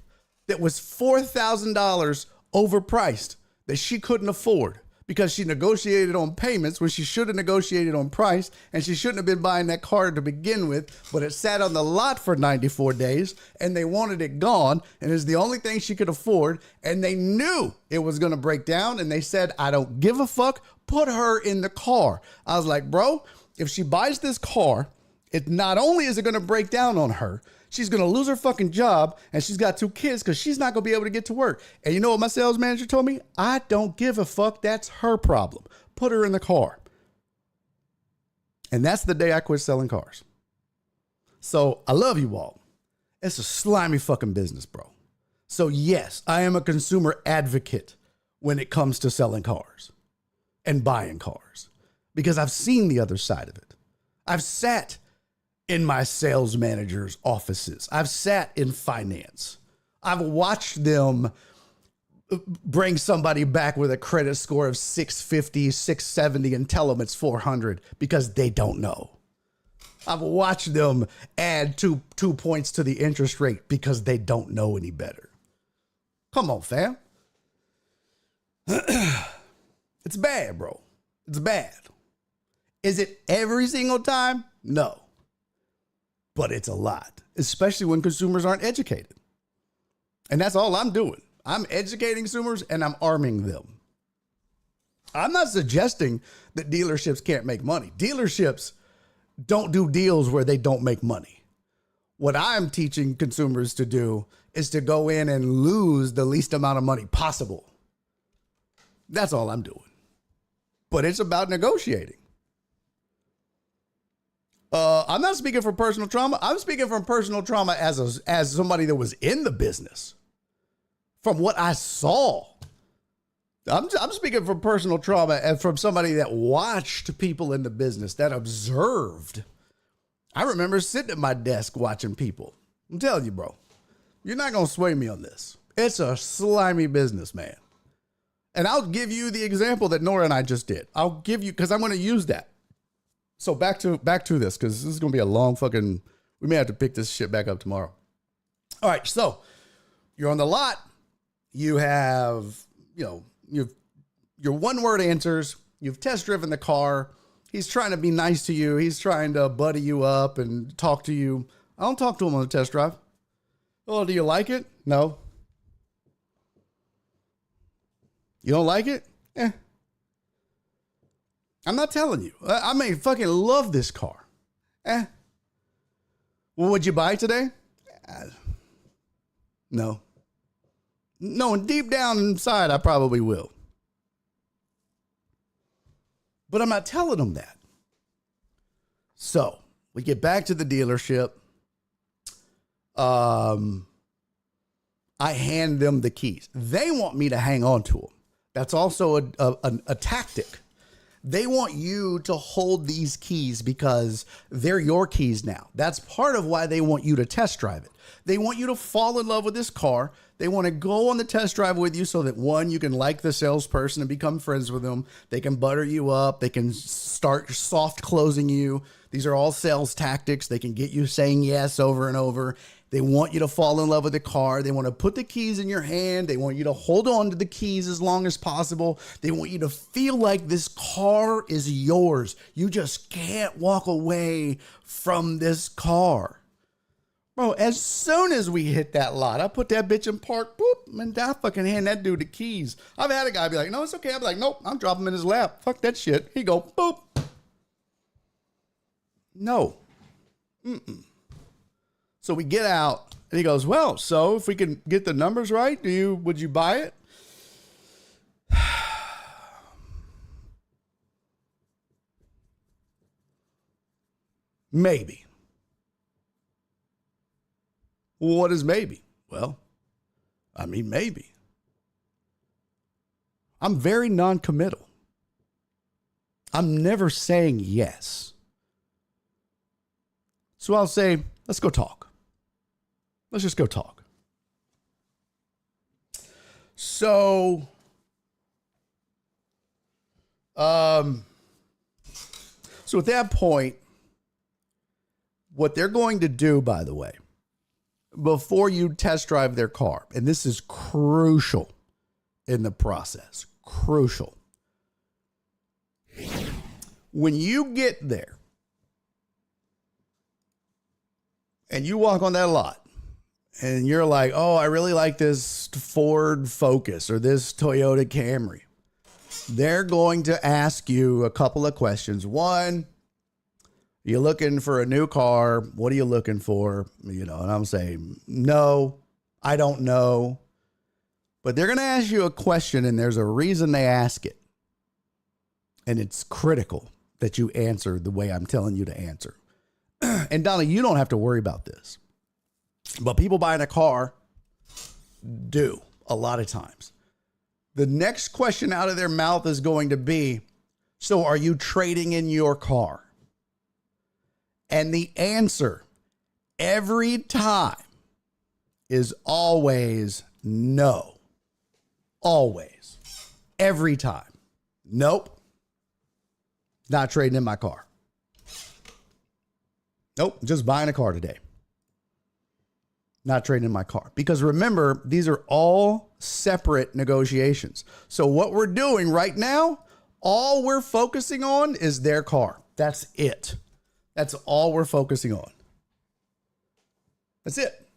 that was $4,000 overpriced, that she couldn't afford because she negotiated on payments when she should have negotiated on price, and she shouldn't have been buying that car to begin with, but it sat on the lot for 94 days and they wanted it gone, and it's the only thing she could afford, and they knew it was going to break down, and they said, I don't give a fuck, put her in the car. I was like, bro, if she buys this car, it not only is it going to break down on her, she's going to lose her fucking job, and she's got 2 kids because she's not going to be able to get to work. And you know what my sales manager told me? I don't give a fuck. That's her problem. Put her in the car. And that's the day I quit selling cars. So I love you all. It's a slimy fucking business, bro. So yes, I am a consumer advocate when it comes to selling cars and buying cars, because I've seen the other side of it. I've sat in my sales manager's offices. I've sat in finance. I've watched them bring somebody back with a credit score of 650, 670 and tell them it's 400 because they don't know. I've watched them add two points to the interest rate because they don't know any better. Come on, fam. It's bad, bro. It's bad. Is it every single time? No. But it's a lot, especially when consumers aren't educated. And that's all I'm doing. I'm educating consumers and I'm arming them. I'm not suggesting that dealerships can't make money. Dealerships don't do deals where they don't make money. What I'm teaching consumers to do is to go in and lose the least amount of money possible. That's all I'm doing. But it's about negotiating. I'm not speaking from personal trauma. I'm speaking from personal trauma as somebody that was in the business. From what I saw. I'm speaking from personal trauma and from somebody that watched people in the business, that observed. I remember sitting at my desk watching people. I'm telling you, bro, you're not going to sway me on this. It's a slimy business, man. And I'll give you the example that Nora and I just did. I'll give you, because I'm going to use that. So back to this, because this is going to be a long fucking, we may have to pick this shit back up tomorrow. All right, so you're on the lot. You have, you've your one-word answers. You've test driven the car. He's trying to be nice to you. He's trying to buddy you up and talk to you. I don't talk to him on the test drive. Oh, do you like it? No. You don't like it? I'm not telling you. I may fucking love this car. Well, would you buy today? No. No, and deep down inside, I probably will. But I'm not telling them that. So, we get back to the dealership. I hand them the keys. They want me to hang on to them. That's also a tactic. They want you to hold these keys because they're your keys now. That's part of why they want you to test drive it. They want you to fall in love with this car. They want to go on the test drive with you so that, one, you can like the salesperson and become friends with them. They can butter you up. They can start soft closing you. These are all sales tactics. They can get you saying yes over and over. They want you to fall in love with the car. They want to put the keys in your hand. They want you to hold on to the keys as long as possible. They want you to feel like this car is yours. You just can't walk away from this car. Bro, as soon as we hit that lot, I put that bitch in park, boop, and I fucking hand that dude the keys. I've had a guy be like, no, it's okay. I'll be like, nope, I'm dropping him in his lap. Fuck that shit. He go, boop. No. So we get out, and he goes, well, so if we can get the numbers right, would you buy it? Maybe. What is maybe? Well, I mean, maybe. I'm very non-committal. I'm never saying yes. So I'll say, let's go talk. Let's just go talk. So, at that point, what they're going to do, by the way, before you test drive their car, and this is crucial in the process, crucial. When you get there and you walk on that lot and you're like, oh, I really like this Ford Focus or this Toyota Camry, they're going to ask you a couple of questions. One, you're looking for a new car. What are you looking for? And I'm saying, no, I don't know. But they're going to ask you a question, and there's a reason they ask it. And it's critical that you answer the way I'm telling you to answer. And Donna, you don't have to worry about this. But people buying a car do a lot of times. The next question out of their mouth is going to be, so are you trading in your car? And the answer every time is always no. Always. Every time. Nope. Not trading in my car. Nope. Just buying a car today. Not trading in my car. Because remember, these are all separate negotiations. So what we're doing right now, all we're focusing on is their car. That's it. That's all we're focusing on. That's it.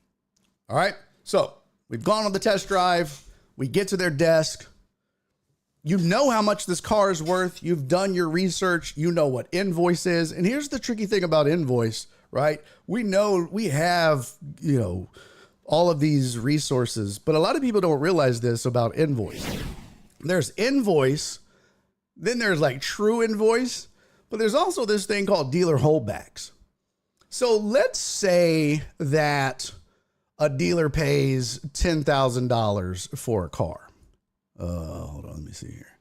All right. So we've gone on the test drive. We get to their desk. You know how much this car is worth. You've done your research. You know what invoice is. And here's the tricky thing about invoice, right? We know we have, all of these resources, but a lot of people don't realize this about invoice. There's invoice. Then there's like true invoice. But there's also this thing called dealer holdbacks. So let's say that a dealer pays $10,000 for a car. Hold on, let me see here.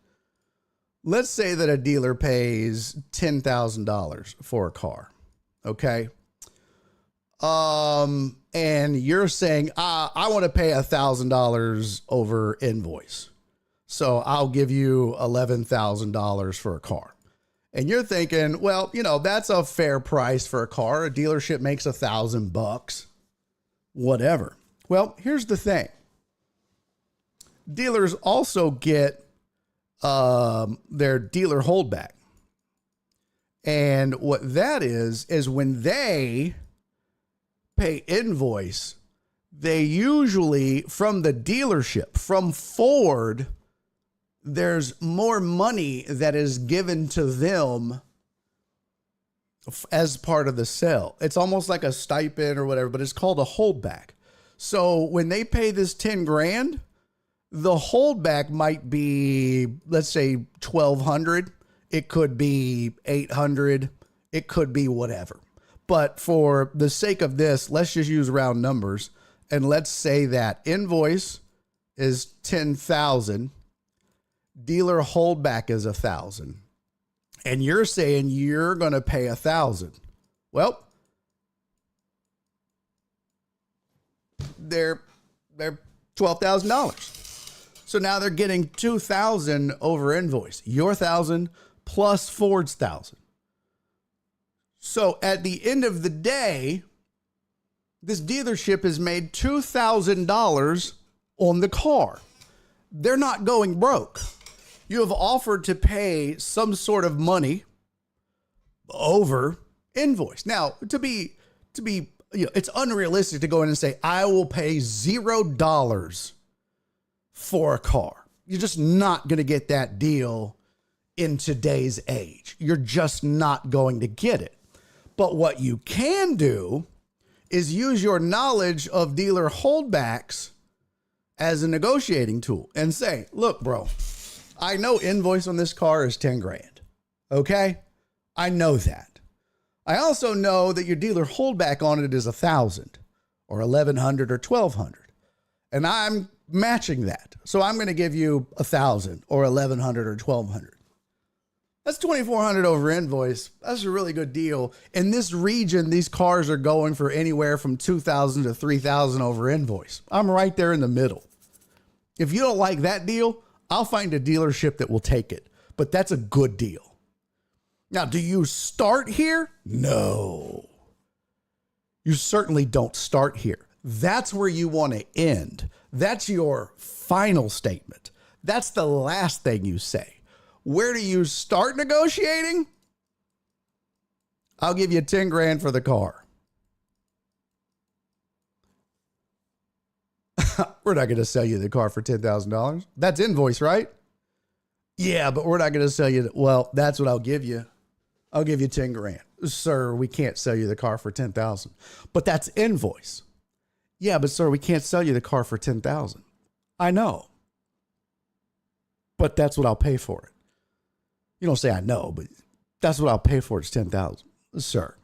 Let's say that a dealer pays $10,000 for a car. Okay. And you're saying, I want to pay $1,000 over invoice. So I'll give you $11,000 for a car. And you're thinking, well, that's a fair price for a car. A dealership makes $1,000, whatever. Well, here's the thing. Dealers also get their dealer holdback. And what that is when they pay invoice, they usually, from the dealership, from Ford, there's more money that is given to them as part of the sale. It's almost like a stipend or whatever, but it's called a holdback. So when they pay this 10 grand, the holdback might be, let's say 1,200. It could be 800. It could be whatever. But for the sake of this, let's just use round numbers. And let's say that invoice is 10,000. Dealer holdback is 1,000. and you're saying you're going to pay $1,000. Well, they're $12,000. So now they're getting $2,000 over invoice. Your $1,000 plus Ford's $1,000. So at the end of the day, this dealership has made $2,000 on the car. They're not going broke. You have offered to pay some sort of money over invoice. Now, to be, it's unrealistic to go in and say, I will pay $0 for a car. You're just not going to get that deal in today's age. You're just not going to get it. But what you can do is use your knowledge of dealer holdbacks as a negotiating tool and say, look, bro, I know invoice on this car is 10 grand. Okay. I know that. I also know that your dealer holdback on it is 1,000 or 1,100 or 1,200. And I'm matching that. So I'm going to give you 1,000 or 1,100 or 1,200. That's $2,400 over invoice. That's a really good deal. In this region, these cars are going for anywhere from $2,000 to $3,000 over invoice. I'm right there in the middle. If you don't like that deal, I'll find a dealership that will take it. But that's a good deal. Now, do you start here? No. You certainly don't start here. That's where you want to end. That's your final statement. That's the last thing you say. Where do you start negotiating? I'll give you 10 grand for the car. We're not going to sell you the car for $10,000. That's invoice, right? Yeah, but we're not going to sell you. Well, that's what I'll give you. I'll give you 10 grand. Sir, we can't sell you the car for 10,000. But that's invoice. Yeah, but sir, we can't sell you the car for 10,000. I know. But that's what I'll pay for it. You don't say I know, but that's what I'll pay for. It's 10,000, sir.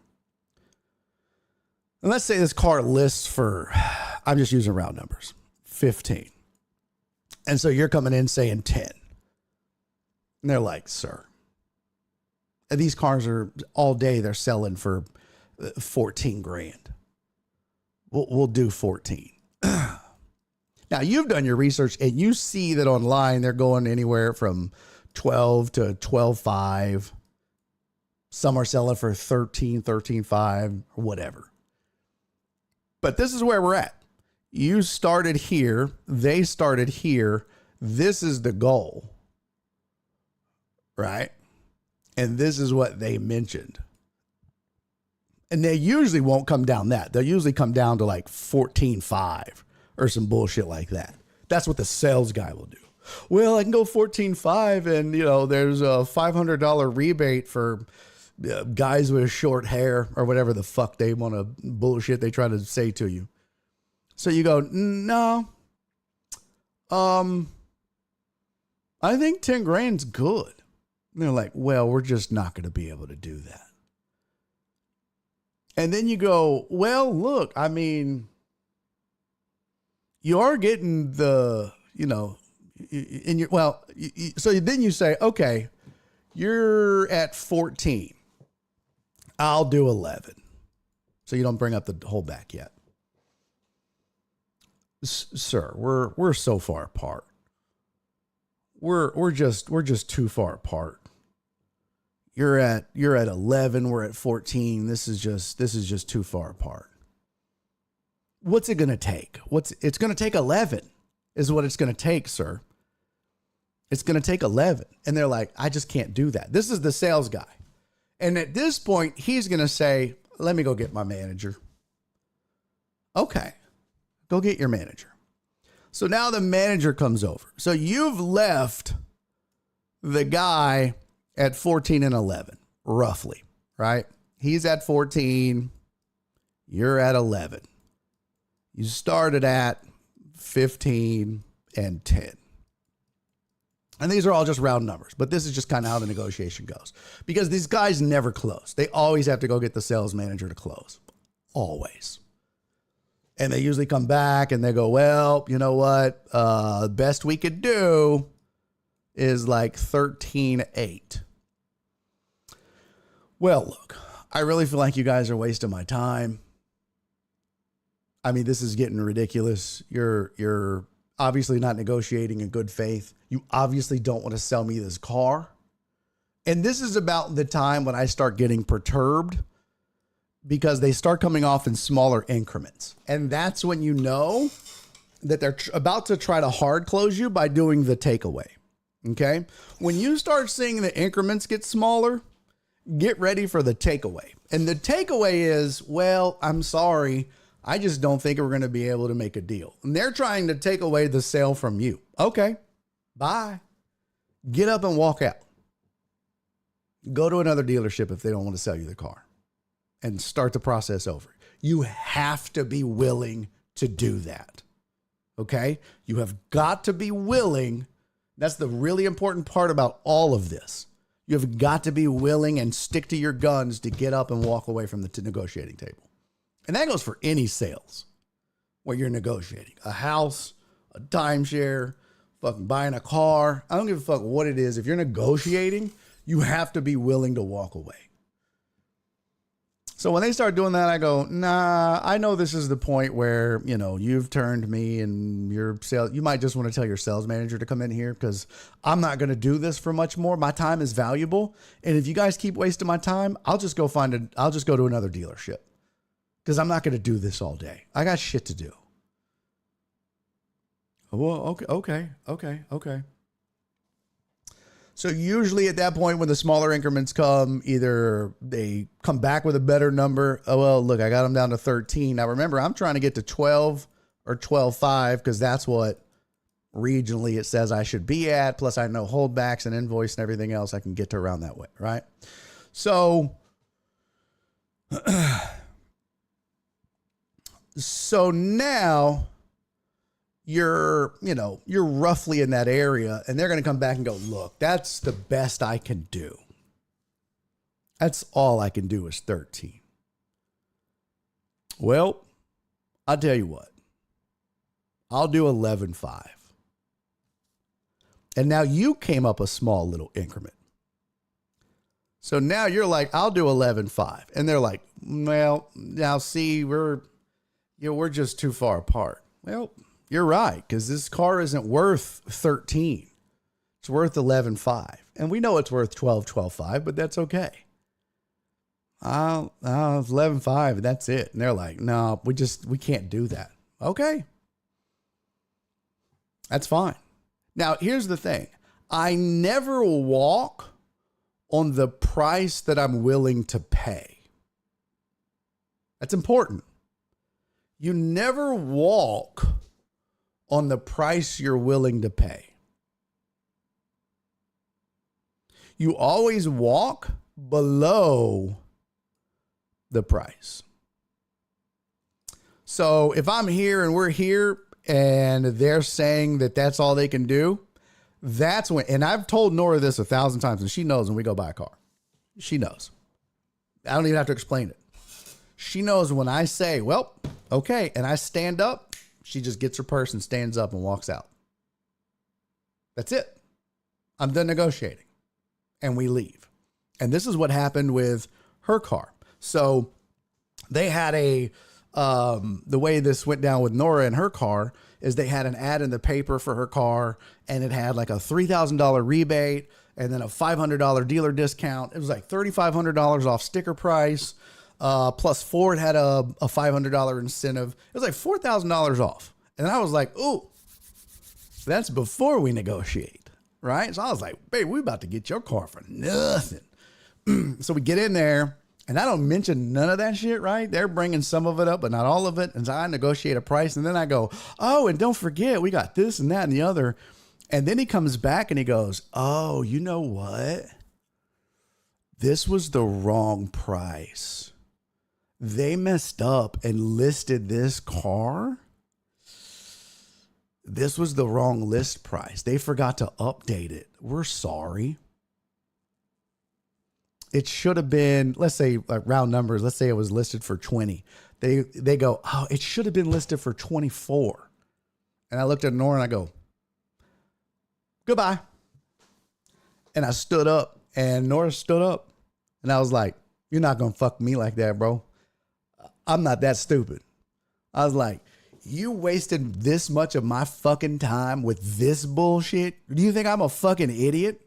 And let's say this car lists for, I'm just using round numbers, 15. And so you're coming in saying 10. And they're like, sir. And these cars are all day, they're selling for 14 grand. We'll do 14. Now you've done your research and you see that online they're going anywhere from 12 to 12.5. Some are selling for 13.5 or whatever. But this is where we're at. You started here. They started here. This is the goal. Right? And this is what they mentioned. And they usually won't come down that. They'll usually come down to like 14.5 or some bullshit like that. That's what the sales guy will do. Well, I can go 14.5 and, there's a $500 rebate for guys with short hair or whatever the fuck they want to bullshit they try to say to you. So you go, no, I think 10 grand's good. And they're like, well, we're just not going to be able to do that. And then you go, well, look, I mean, you are getting the, in your, well, so then you say, okay, you're at 14. I'll do 11. So you don't bring up the holdback yet. Sir, we're so far apart. We're just too far apart. You're at 11, we're at 14. This is just too far apart. What's it going to take? It's going to take 11 is what it's going to take, sir. It's going to take 11. And they're like, I just can't do that. This is the sales guy. And at this point, he's going to say, let me go get my manager. Okay. Go get your manager. So now the manager comes over. So you've left the guy at 14 and 11, roughly, right? He's at 14. You're at 11. You started at 15 and 10. And these are all just round numbers, but this is just kind of how the negotiation goes. Because these guys never close. They always have to go get the sales manager to close. Always. And they usually come back and they go, well, you know what? Best we could do is like 13.8. Well, look, I really feel like you guys are wasting my time. I mean, this is getting ridiculous. You're obviously not negotiating in good faith. You obviously don't want to sell me this car. And this is about the time when I start getting perturbed because they start coming off in smaller increments. And that's when you know that they're about to try to hard close you by doing the takeaway. Okay? When you start seeing the increments get smaller, get ready for the takeaway. And the takeaway is, well, I'm sorry, I just don't think we're going to be able to make a deal. And they're trying to take away the sale from you. Okay, bye. Get up and walk out. Go to another dealership if they don't want to sell you the car and start the process over. You have to be willing to do that. Okay? You have got to be willing. That's the really important part about all of this. You have got to be willing and stick to your guns to get up and walk away from the negotiating table. And that goes for any sales where you're negotiating. A house, a timeshare, fucking buying a car. I don't give a fuck what it is. If you're negotiating, you have to be willing to walk away. So when they start doing that, I go, nah, I know this is the point where, you know, you've turned me and you might just want to tell your sales manager to come in here because I'm not going to do this for much more. My time is valuable. And if you guys keep wasting my time, I'll just go to another dealership because I'm not going to do this all day. I got shit to do. Well, okay. So usually at that point when the smaller increments come, either they come back with a better number. Oh, well, look, I got them down to 13. Now, remember, I'm trying to get to 12 or 12.5 because that's what regionally it says I should be at. Plus, I know holdbacks and invoice and everything else. I can get to around that way, right? So, now you're roughly in that area and they're going to come back and go, look, that's the best I can do. That's all I can do is 13. Well, I'll tell you what, I'll do 11.5. And now you came up a small little increment. So now you're like, I'll do 11.5. And they're like, well, now see, we're just too far apart. Well, you're right, because this car isn't worth 13. It's worth 11.5. And we know it's worth 12.5, but that's okay. 11.5, and that's it. And they're like, no, we can't do that. Okay. That's fine. Now, here's the thing. I never walk on the price that I'm willing to pay. That's important. You never walk on the price you're willing to pay. You always walk below the price. So if I'm here and we're here and they're saying that that's all they can do, that's when, and I've told Nora this 1,000 times and she knows when we go buy a car. She knows. I don't even have to explain it. She knows when I say, well, okay, and I stand up, she just gets her purse and stands up and walks out. That's it. I'm done negotiating. And we leave. And this is what happened with her car. So they had the way this went down with Nora and her car is they had an ad in the paper for her car and it had like a $3,000 rebate and then a $500 dealer discount. It was like $3,500 off sticker price. Plus Ford had a $500 incentive. It was like $4,000 off. And I was like, ooh, that's before we negotiate, right? So I was like, babe, we about to get your car for nothing. So we get in there and I don't mention none of that shit, right? They're bringing some of it up, but not all of it. And so I negotiate a price and then I go, oh, and don't forget, we got this and that and the other. And then he comes back and he goes, oh, you know what? This was the wrong price. They messed up and listed this car. This was the wrong list price. They forgot to update it. We're sorry. It should have been, let's say like round numbers. Let's say it was listed for 20. They go, oh, it should have been listed for 24. And I looked at Nora and I go, goodbye. And I stood up and Nora stood up and I was like, You're not going to fuck me like that, bro. I'm not that stupid. I was like, you wasted this much of my fucking time with this bullshit? Do you think I'm a fucking idiot?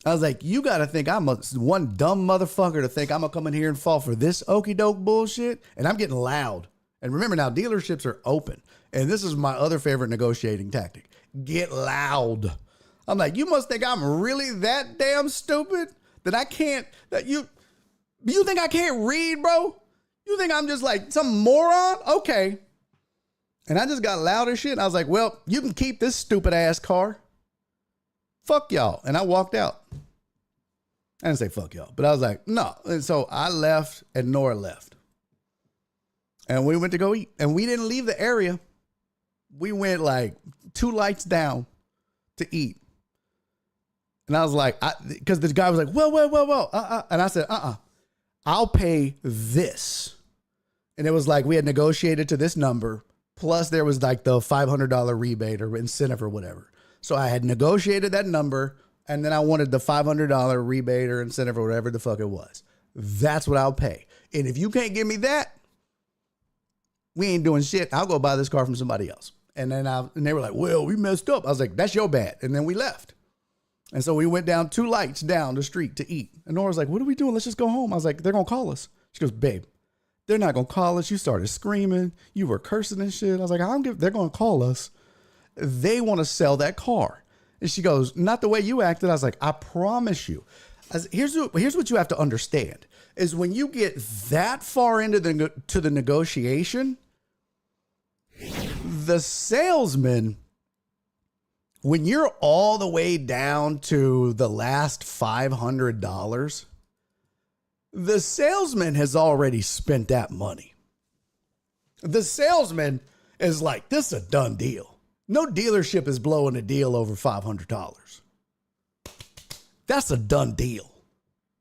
I was like, you got to think I'm one dumb motherfucker to think I'm going to come in here and fall for this okie doke bullshit. And I'm getting loud. And remember now, dealerships are open. And this is my other favorite negotiating tactic. Get loud. I'm like, you must think I'm really that damn stupid that I can't, that you think I can't read, bro? You think I'm just like some moron? Okay. And I just got loud as shit. I was like, well, you can keep this stupid ass car. Fuck y'all. And I walked out. I didn't say fuck y'all, but I was like, no. And so I left and Nora left. And we went to go eat. And we didn't leave the area. We went like 2 lights down to eat. And I was like, because the guy was like, well. And I said, I'll pay this. And it was like we had negotiated to this number. Plus there was like the $500 rebate or incentive or whatever. So I had negotiated that number, and then I wanted the $500 rebate or incentive or whatever the fuck it was. That's what I'll pay. And if you can't give me that, we ain't doing shit. I'll go buy this car from somebody else. And then they were like, well, we messed up. I was like, that's your bad. And then we left. And so we went down 2 lights down the street to eat. And Nora's like, what are we doing? Let's just go home. I was like, they're going to call us. She goes, babe, they're not going to call us. You started screaming. You were cursing and shit. I was like, they're going to call us. They want to sell that car. And she goes, not the way you acted. I was like, I promise you. Here's what you have to understand is when you get that far into the negotiation, the salesman, when you're all the way down to the last $500, the salesman has already spent that money. The salesman is like, this is a done deal. No dealership is blowing a deal over $500. That's a done deal.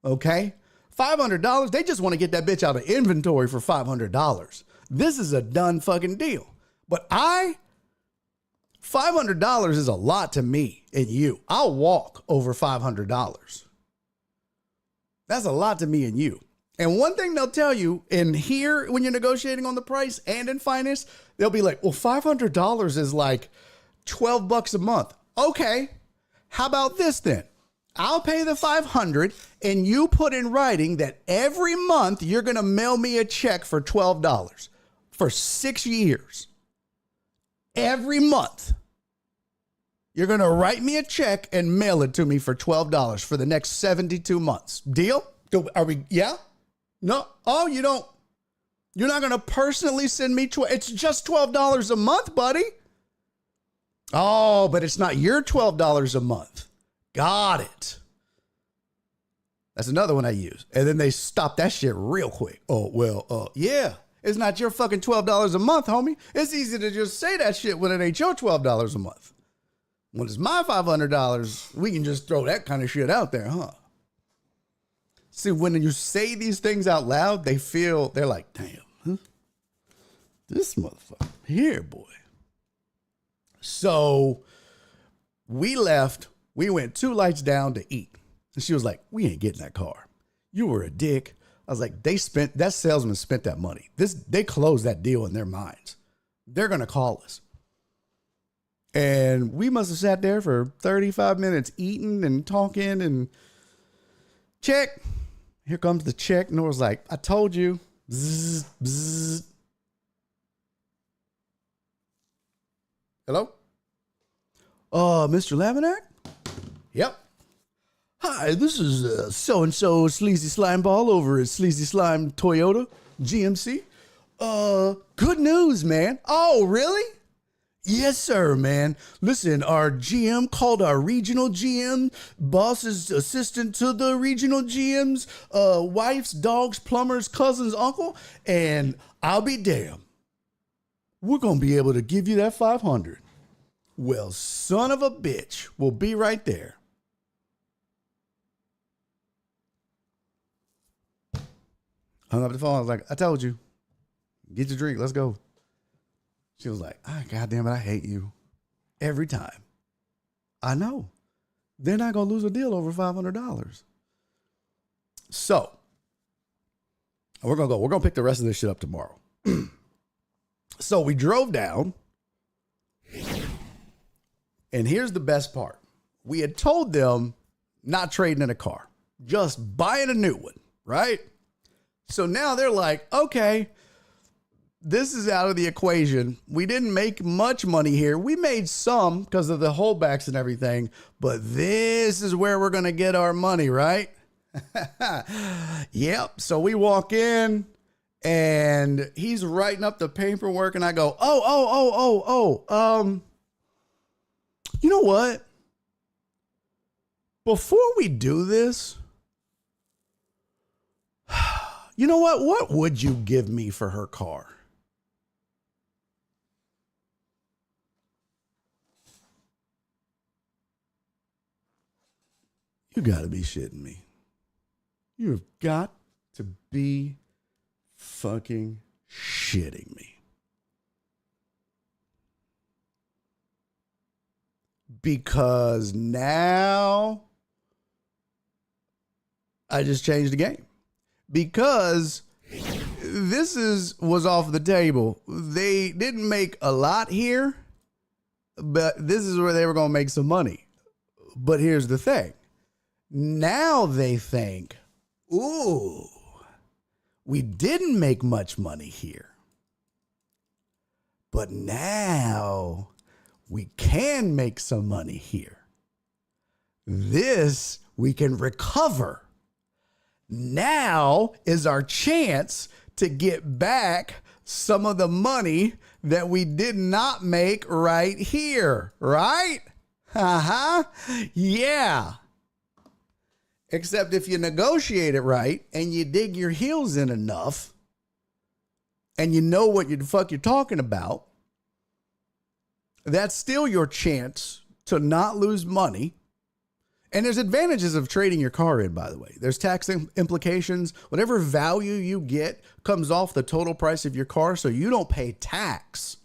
Okay? $500, they just want to get that bitch out of inventory for $500. This is a done fucking deal. But $500 is a lot to me and you. I'll walk over $500. That's a lot to me and you. And one thing they'll tell you in here when you're negotiating on the price and in finance, they'll be like, well, $500 is like $12 a month. Okay. How about this then? I'll pay the $500 and you put in writing that every month you're going to mail me a check for $12 for 6 years. Every month. You're going to write me a check and mail it to me for $12 for the next 72 months. Deal? Are we? Yeah? No. Oh, you don't. You're not going to personally send me. It's just $12 a month, buddy. Oh, but it's not your $12 a month. Got it. That's another one I use. And then they stop that shit real quick. Oh, well, yeah. It's not your fucking $12 a month, homie. It's easy to just say that shit when it ain't your $12 a month. When it's my $500, we can just throw that kind of shit out there, huh? See, when you say these things out loud, they're like, damn, huh? This motherfucker here, boy. So we left. We went 2 lights down to eat. And she was like, we ain't getting that car. You were a dick. I was like, that salesman spent that money. They closed that deal in their minds. They're going to call us. And we must have sat there for 35 minutes eating and talking and check. Here comes the check. Nora's like, I told you. Bzz, bzz. Hello? Mr. Laminack? Yep. Hi, this is so-and-so Sleazy Slime Ball over at Sleazy Slime Toyota GMC. Good news, man. Oh, really? Yes, sir, man. Listen, our GM called our regional GM, boss's assistant to the regional GM's wife's, dog's, plumber's, cousin's uncle, and I'll be damned. We're going to be able to give you that 500. Well, son of a bitch, we'll be right there. Hung up the phone. I was like, I told you. Get your drink. Let's go. She was like, God damn it, I hate you. Every time. I know. They're not going to lose a deal over $500. So, We're going to go. We're going to pick the rest of this shit up tomorrow. So we drove down. And here's the best part. We had told them not trading in a car, just buying a new one, right? So now they're like, okay, this is out of the equation. We didn't make much money here. We made some because of the holdbacks and everything, but this is where we're going to get our money, right? Yep. So we walk in and he's writing up the paperwork and I go, you know what? Before we do this, you know what? What would you give me for her car? You got to be shitting me. You've got to be fucking shitting me. Because now I just changed the game. Because this was off the table. They didn't make a lot here, but this is where they were going to make some money. But here's the thing. Now they think, ooh, we didn't make much money here. But now we can make some money here. This we can recover. Now is our chance to get back some of the money that we did not make right here, right? Yeah. Except if you negotiate it right and you dig your heels in enough and you know what the fuck you're talking about, that's still your chance to not lose money. And there's advantages of trading your car in, by the way. There's tax implications. Whatever value you get comes off the total price of your car, so you don't pay tax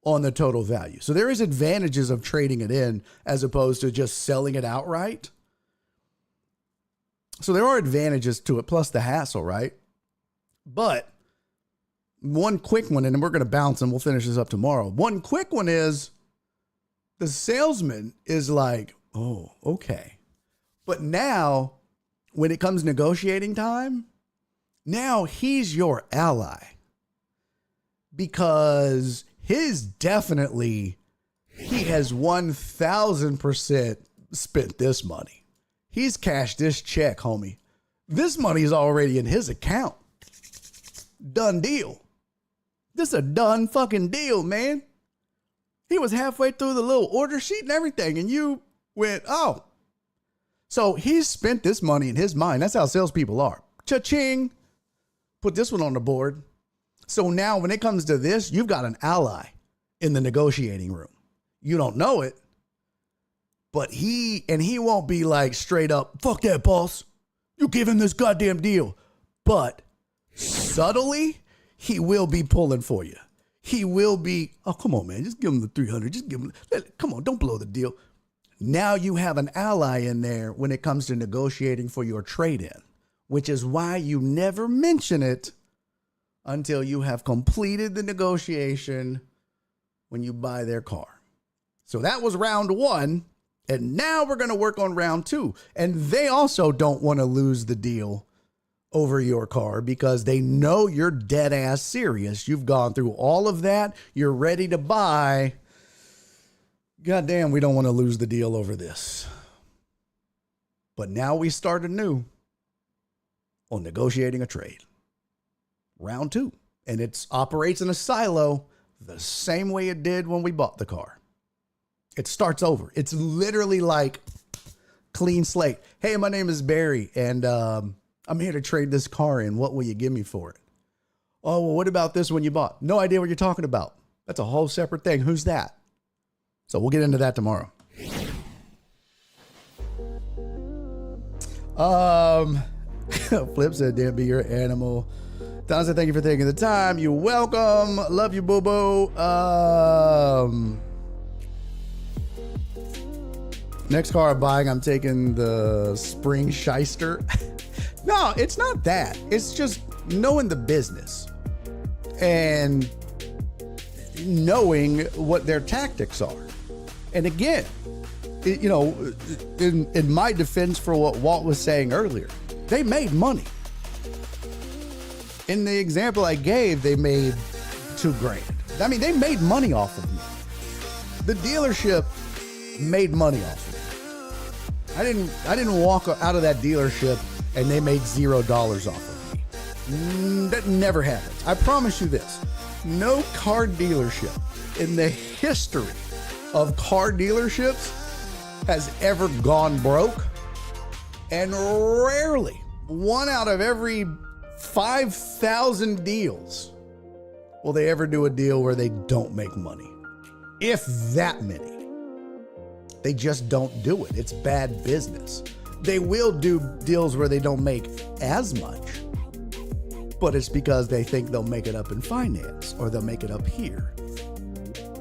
on the total value. So there is advantages of trading it in as opposed to just selling it outright. So there are advantages to it, plus the hassle, right? But one quick one, and then we're going to bounce and we'll finish this up tomorrow. One quick one is the salesman is like, oh, okay. But now when it comes negotiating time, now he's your ally because he has 1000% spent this money. He's cashed this check, homie. This money is already in his account. Done deal. This is a done fucking deal, man. He was halfway through the little order sheet and everything, and you went, oh. So he's spent this money in his mind. That's how salespeople are. Cha-ching. Put this one on the board. So now when it comes to this, you've got an ally in the negotiating room. You don't know it. But he won't be like straight up, fuck that, boss. You give him this goddamn deal. But subtly, he will be pulling for you. He will be, oh, come on, man. Just give him the 300. Just give him, come on, don't blow the deal. Now you have an ally in there when it comes to negotiating for your trade-in, which is why you never mention it until you have completed the negotiation when you buy their car. So that was round one. And now we're going to work on round two. And they also don't want to lose the deal over your car because they know you're dead ass serious. You've gone through all of that. You're ready to buy. Goddamn, we don't want to lose the deal over this. But now we start anew on negotiating a trade. Round two. And it operates in a silo the same way it did when we bought the car. It starts over. It's literally like clean slate. Hey, my name is Barry, and I'm here to trade this car in. What will you give me for it? Oh, well, what about this one you bought? No idea what you're talking about. That's a whole separate thing. Who's that? So we'll get into that tomorrow. Flip said, damn, be your animal. Don said, thank you for taking the time. You're welcome. Love you, boo-boo. Next car I'm buying, I'm taking the Spring Shyster. No, it's not that. It's just knowing the business and knowing what their tactics are. And again, in my defense for what Walt was saying earlier, they made money. In the example I gave, they made $2,000. I mean, they made money off of me. The dealership made money off of me. I didn't walk out of that dealership and they made $0 off of me. That never happens. I promise you this. No car dealership in the history of car dealerships has ever gone broke. And rarely, 1 out of every 5,000 deals, will they ever do a deal where they don't make money. If that many. They just don't do it. It's bad business. They will do deals where they don't make as much, but it's because they think they'll make it up in finance or they'll make it up here.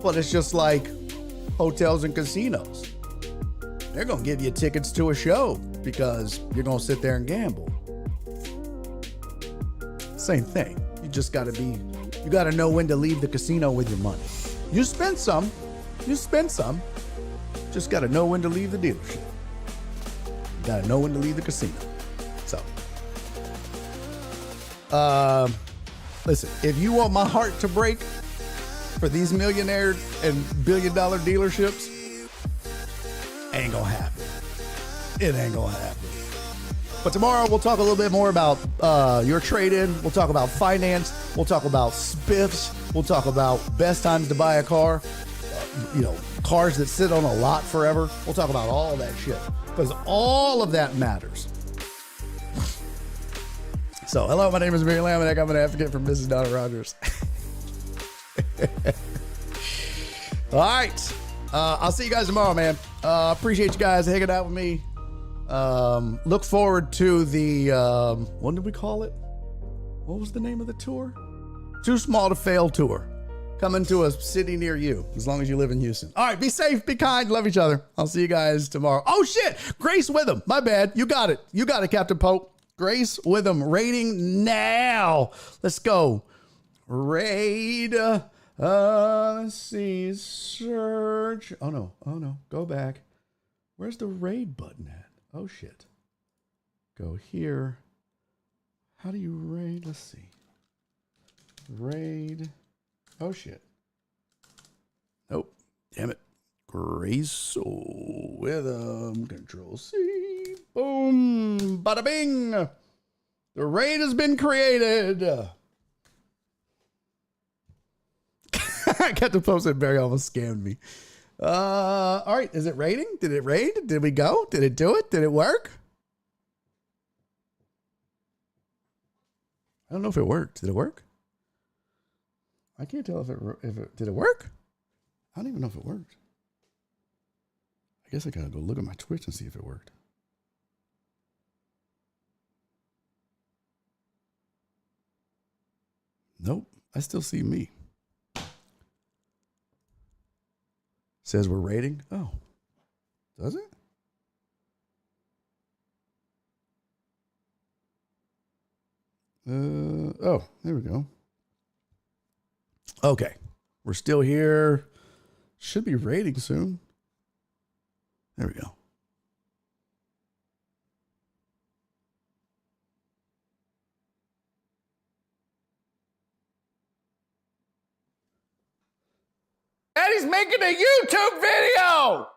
But it's just like hotels and casinos. They're going to give you tickets to a show because you're going to sit there and gamble. Same thing. You just got to know when to leave the casino with your money. You spend some. Just got to know when to leave the dealership. You got to know when to leave the casino. So, listen, if you want my heart to break for these millionaire and billion-dollar dealerships, ain't gonna happen. It ain't gonna happen. But tomorrow we'll talk a little bit more about your trade-in. We'll talk about finance. We'll talk about spiffs. We'll talk about best times to buy a car. Cars that sit on a lot forever. We'll talk about all that shit because all of that matters. So, hello, my name is Barry Laminack. I'm an advocate for Mrs. Donna Rogers. All right. I'll see you guys tomorrow, man. Appreciate you guys hanging out with me. Look forward to the, what did we call it? What was the name of the tour? Too Small to Fail tour. Coming to a city near you, as long as you live in Houston. All right, be safe, be kind, love each other. I'll see you guys tomorrow. Oh, shit. Grace Witham. My bad. You got it. You got it, Captain Pope. Grace Witham rating now. Let's go. Raid. Let's see. Search. Oh, no. Go back. Where's the raid button at? Oh, shit. Go here. How do you raid? Let's see. Raid. Oh, shit. Nope. Damn it. Grace Witham. Control C. Boom. Bada bing. The raid has been created. I got to post it. Barry almost scammed me. All right. Is it raiding? Did it raid? Did we go? Did it do it? Did it work? I don't know if it worked. Did it work? I can't tell if it did it work? I don't even know if it worked. I guess I gotta go look at my Twitch and see if it worked. Nope, I still see me. Says we're rating. Oh, does it? Oh, there we go. Okay, we're still here. Should be rating soon. There we go. And he's making a YouTube video.